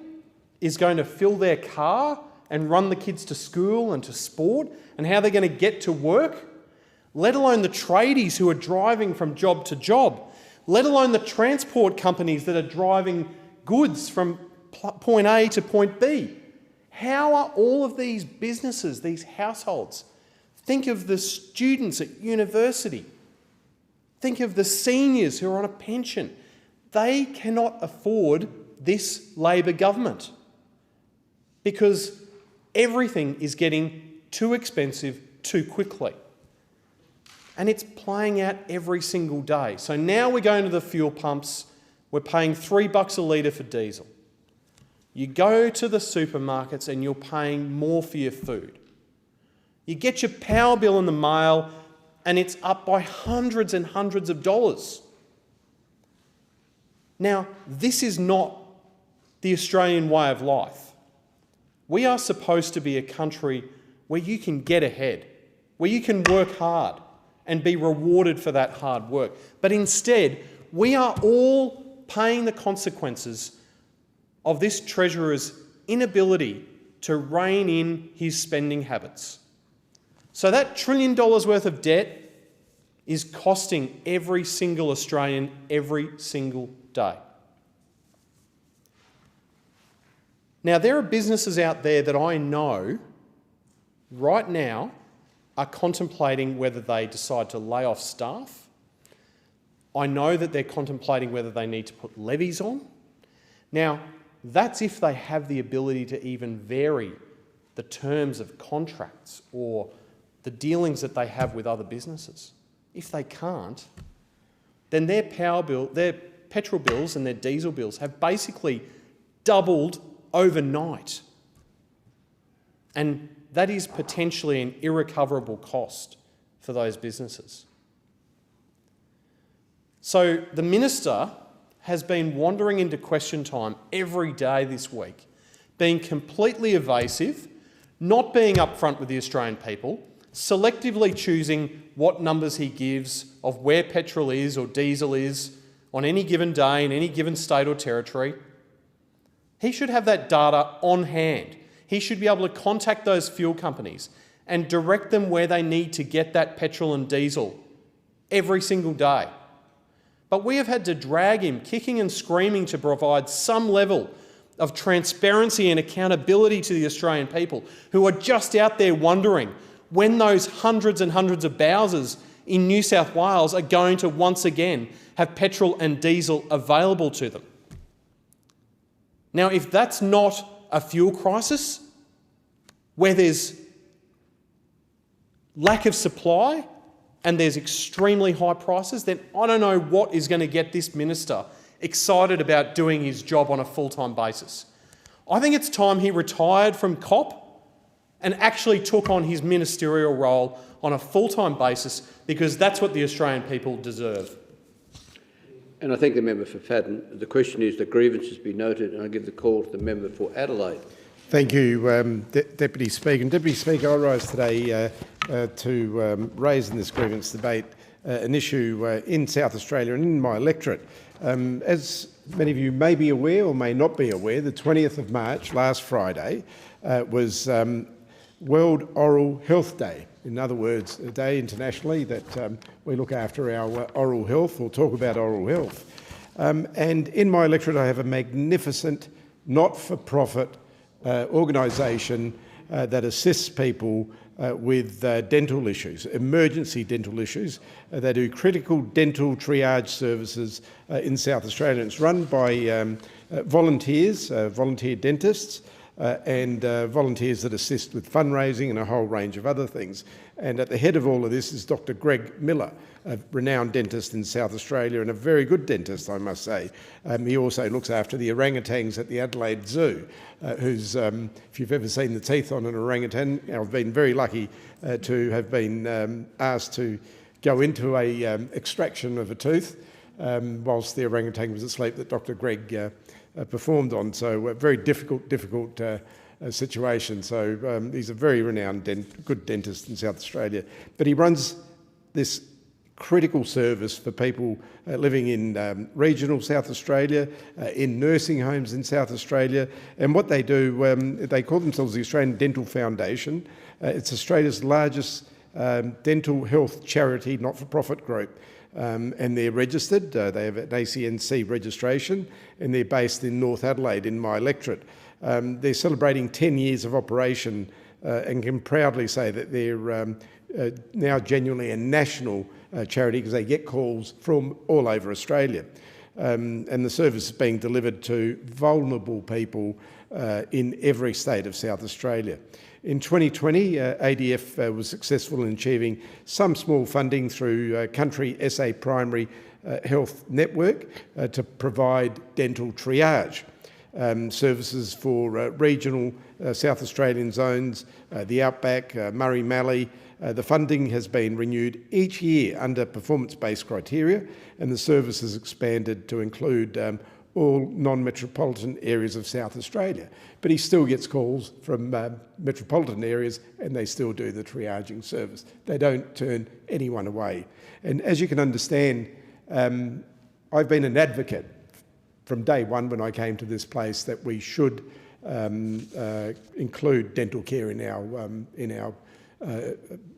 H: is going to fill their car and run the kids to school and to sport, and how they're going to get to work, let alone the tradies who are driving from job to job, let alone the transport companies that are driving goods from point A to point B. How are all of these businesses, these households? Think of the students at university. Think of the seniors who are on a pension. They cannot afford this Labor government because everything is getting too expensive too quickly. And it's playing out every single day. So now we're going to the fuel pumps, we're paying $3 a litre for diesel. You go to the supermarkets and you're paying more for your food. You get your power bill in the mail and it's up by hundreds and hundreds of dollars. Now, this is not the Australian way of life. We are supposed to be a country where you can get ahead, where you can work hard and be rewarded for that hard work. But instead, we are all paying the consequences of this Treasurer's inability to rein in his spending habits. So that $1 trillion worth of debt is costing every single Australian every single day. Now, there are businesses out there that I know right now are contemplating whether they decide to lay off staff. I know that they're contemplating whether they need to put levies on. Now, that's if they have the ability to even vary the terms of contracts or the dealings that they have with other businesses. If they can't, then their power bill, their petrol bills and their diesel bills have basically doubled overnight. And that is potentially an irrecoverable cost for those businesses. So the Minister has been wandering into question time every day this week, being completely evasive, not being upfront with the Australian people, selectively choosing what numbers he gives of where petrol is or diesel is on any given day in any given state or territory. He should have that data on hand. He should be able to contact those fuel companies and direct them where they need to get that petrol and diesel every single day. But we have had to drag him, kicking and screaming, to provide some level of transparency and accountability to the Australian people who are just out there wondering when those hundreds and hundreds of Bowsers in New South Wales are going to once again have petrol and diesel available to them. Now, if that's not a fuel crisis, where there's lack of supply and there's extremely high prices, then I don't know what is going to get this minister excited about doing his job on a full-time basis. I think it's time he retired from COP and actually took on his ministerial role on a full-time basis, because that's what the Australian people deserve.
D: And I thank the member for Fadden. The question is that grievances be noted, and I give the call to the member for Adelaide.
I: Thank you, Deputy Speaker. And Deputy Speaker, I rise today to raise in this grievance debate an issue in South Australia and in my electorate. As many of you may be aware or may not be aware, the 20th of March, last Friday, was World Oral Health Day. In other words, a day internationally that we look after our oral health or talk about oral health. And in my electorate, I have a magnificent not-for-profit organisation that assists people with dental issues, emergency dental issues. They do critical dental triage services in South Australia. It's run by volunteers, volunteer dentists, and volunteers that assist with fundraising and a whole range of other things. And at the head of all of this is Dr. Greg Miller, a renowned dentist in South Australia and a very good dentist, I must say. He also looks after the orangutans at the Adelaide Zoo, who's, if you've ever seen the teeth on an orangutan, I've been very lucky to have been asked to go into a extraction of a tooth whilst the orangutan was asleep that Dr. Greg performed on. So a very difficult situation. So he's a very renowned, good dentist in South Australia. But he runs this critical service for people living in regional South Australia, in nursing homes in South Australia. And what they do, they call themselves the Australian Dental Foundation. It's Australia's largest dental health charity, not-for-profit group. And they're registered, they have an ACNC registration, and they're based in North Adelaide in my electorate. They're celebrating 10 years of operation and can proudly say that they're now genuinely a national charity because they get calls from all over Australia. And the service is being delivered to vulnerable people in every state of South Australia. In 2020, ADF was successful in achieving some small funding through Country SA Primary Health Network to provide dental triage services for regional South Australian zones, the Outback, Murray Mallee. The funding has been renewed each year under performance-based criteria, and the service has expanded to include all non-metropolitan areas of South Australia. But he still gets calls from metropolitan areas and they still do the triaging service. They don't turn anyone away. And as you can understand, I've been an advocate from day one when I came to this place that we should include dental care in our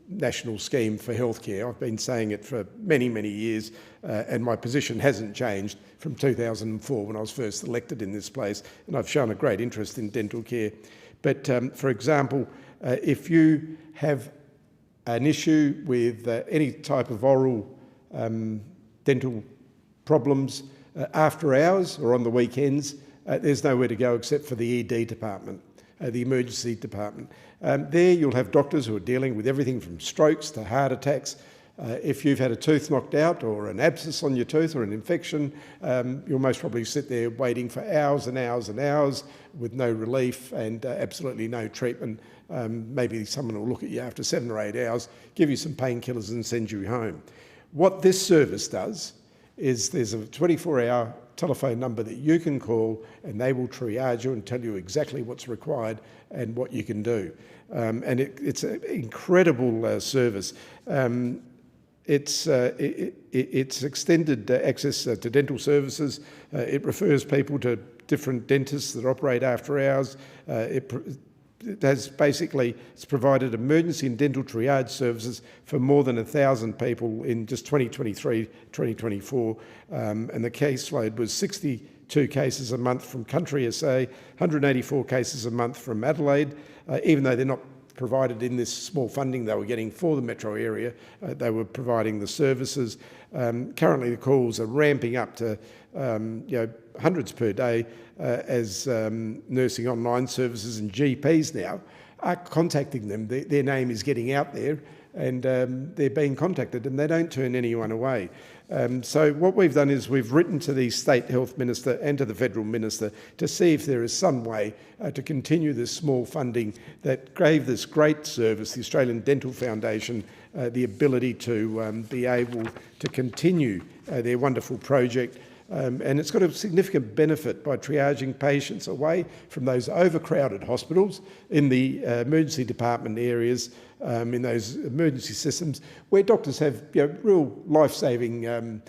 I: national scheme for healthcare. I've been saying it for many, many years, and my position hasn't changed from 2004 when I was first elected in this place, and I've shown a great interest in dental care. But for example, if you have an issue with any type of oral dental problems after hours or on the weekends, there's nowhere to go except for the ED department, the emergency department. There you'll have doctors who are dealing with everything from strokes to heart attacks. If you've had a tooth knocked out or an abscess on your tooth or an infection, you'll most probably sit there waiting for hours and hours and hours with no relief and absolutely no treatment. Maybe someone will look at you after 7 or 8 hours, give you some painkillers and send you home. What this service does is there's a 24-hour telephone number that you can call and they will triage you and tell you exactly what's required and what you can do. And it's an incredible service. It's extended access to dental services. It refers people to different dentists that operate after hours. It it's provided emergency and dental triage services for more than 1,000 people in just 2023, 2024, and the caseload was 62 cases a month from Country SA, 184 cases a month from Adelaide, even though they're not provided in this small funding they were getting for the metro area, they were providing the services. Currently the calls are ramping up to hundreds per day as nursing online services and GPs now are contacting them. Their name is getting out there and they're being contacted and they don't turn anyone away. So what we've done is we've written to the State Health Minister and to the Federal Minister to see if there is some way to continue this small funding that gave this great service, the Australian Dental Foundation, the ability to be able to continue their wonderful project. And it's got a significant benefit by triaging patients away from those overcrowded hospitals in the emergency department areas, in those emergency systems where doctors have real life-saving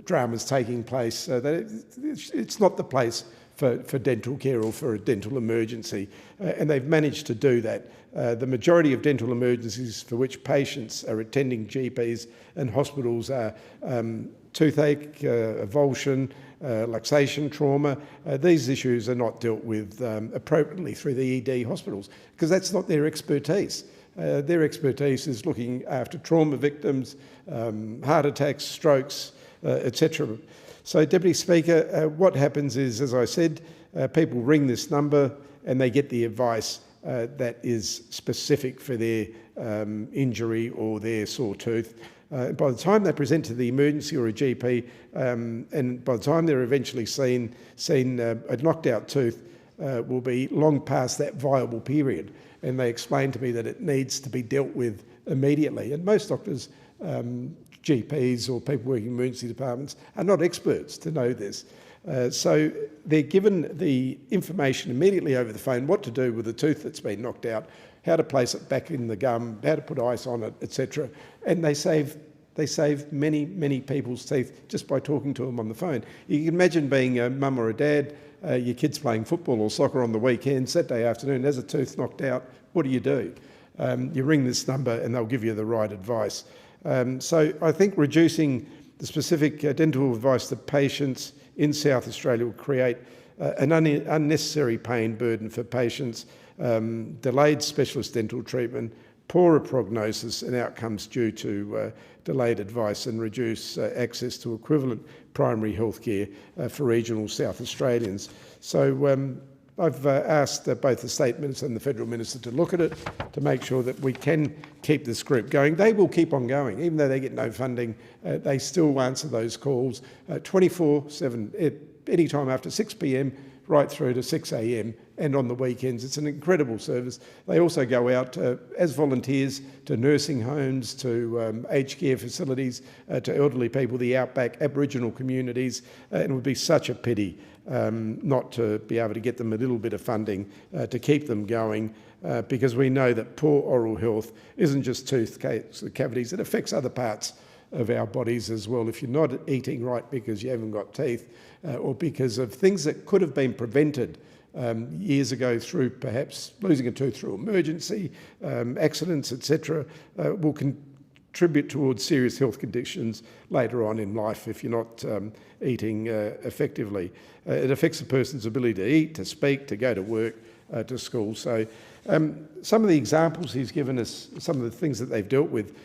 I: dramas taking place. It's not the place for dental care or for a dental emergency, and they've managed to do that. The majority of dental emergencies for which patients are attending GPs and hospitals are toothache, avulsion, luxation, trauma. These issues are not dealt with appropriately through the ED hospitals because that's not their expertise. Their expertise is looking after trauma victims, heart attacks, strokes, etc. So, Deputy Speaker, what happens is, as I said, people ring this number and they get the advice that is specific for their injury or their sore tooth. By the time they present to the emergency or a GP, and by the time they're eventually seen a knocked out tooth will be long past that viable period. And they explain to me that it needs to be dealt with immediately. And most doctors, GPs or people working in emergency departments are not experts to know this. So they're given the information immediately over the phone, what to do with a tooth that's been knocked out, how to place it back in the gum, how to put ice on it, etc. And they save many, many people's teeth just by talking to them on the phone. You can imagine being a mum or a dad, your kid's playing football or soccer on the weekend, Saturday afternoon, there's a tooth knocked out, what do? You ring this number and they'll give you the right advice. So I think reducing the specific dental advice to patients in South Australia will create an unnecessary pain burden for patients, delayed specialist dental treatment, poorer prognosis and outcomes due to delayed advice and reduce access to equivalent primary health care for regional South Australians. So I've asked both the State Minister and the Federal Minister to look at it to make sure that we can keep this group going. They will keep on going. Even though they get no funding, they still answer those calls 24/7, any time after 6 p.m, right through to 6 a.m. and on the weekends. It's an incredible service. They also go out as volunteers to nursing homes, to aged care facilities, to elderly people, the outback, Aboriginal communities, and it would be such a pity not to be able to get them a little bit of funding to keep them going, because we know that poor oral health isn't just tooth cavities, it affects other parts of our bodies as well. If you're not eating right because you haven't got teeth, or because of things that could have been prevented years ago through perhaps losing a tooth through emergency, accidents, etc., will contribute towards serious health conditions later on in life if you're not eating effectively. It affects a person's ability to eat, to speak, to go to work, to school. So some of the examples he's given us, some of the things that they've dealt with,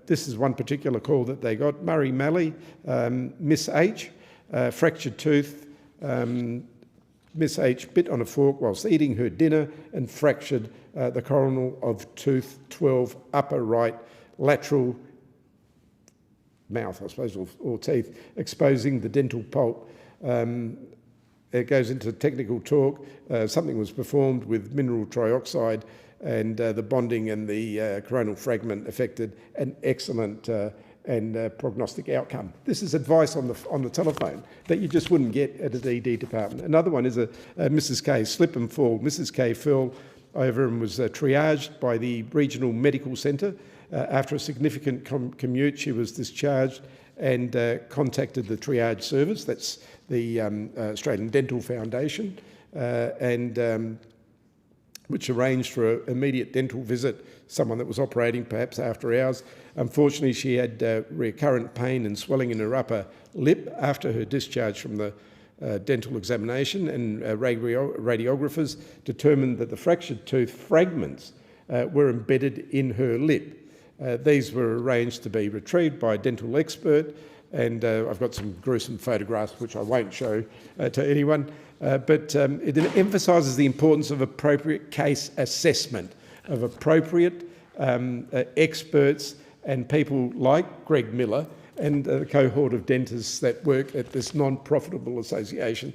I: this is one particular call that they got. Murray Malley, Miss H, fractured tooth. Miss H bit on a fork whilst eating her dinner and fractured the coronal of tooth 12, upper right, lateral mouth, I suppose, or teeth, exposing the dental pulp. It goes into technical talk. Something was performed with mineral trioxide and the bonding and the coronal fragment affected an excellent and prognostic outcome. This is advice on the telephone that you just wouldn't get at an ED department. Another one is a Mrs K slip and fall. Mrs K fell over and was triaged by the regional medical centre. After a significant commute, she was discharged and contacted the triage service. That's the Australian Dental Foundation. which arranged for an immediate dental visit, someone that was operating perhaps after hours. Unfortunately, she had recurrent pain and swelling in her upper lip after her discharge from the dental examination, and radiographers determined that the fractured tooth fragments were embedded in her lip. These were arranged to be retrieved by a dental expert, and I've got some gruesome photographs which I won't show to anyone, but it emphasises the importance of appropriate case assessment, of appropriate experts and people like Greg Miller and the cohort of dentists that work at this non-profitable association,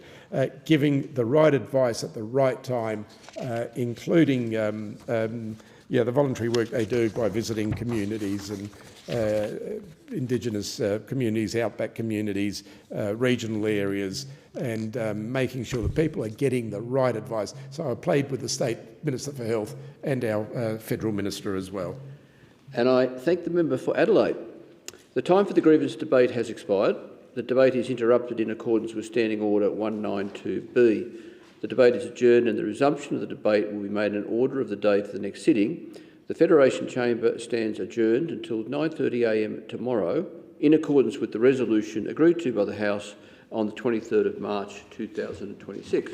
I: giving the right advice at the right time, including the voluntary work they do by visiting communities and Indigenous communities, outback communities, regional areas, and making sure that people are getting the right advice. So I played with the State Minister for Health and our Federal Minister as well.
D: And I thank the member for Adelaide. The time for the grievance debate has expired. The debate is interrupted in accordance with Standing Order 192B. The debate is adjourned and the resumption of the debate will be made in order of the day for the next sitting. The Federation Chamber stands adjourned until 9:30 a.m. tomorrow in accordance with the resolution agreed to by the House on the 23rd of March 2026.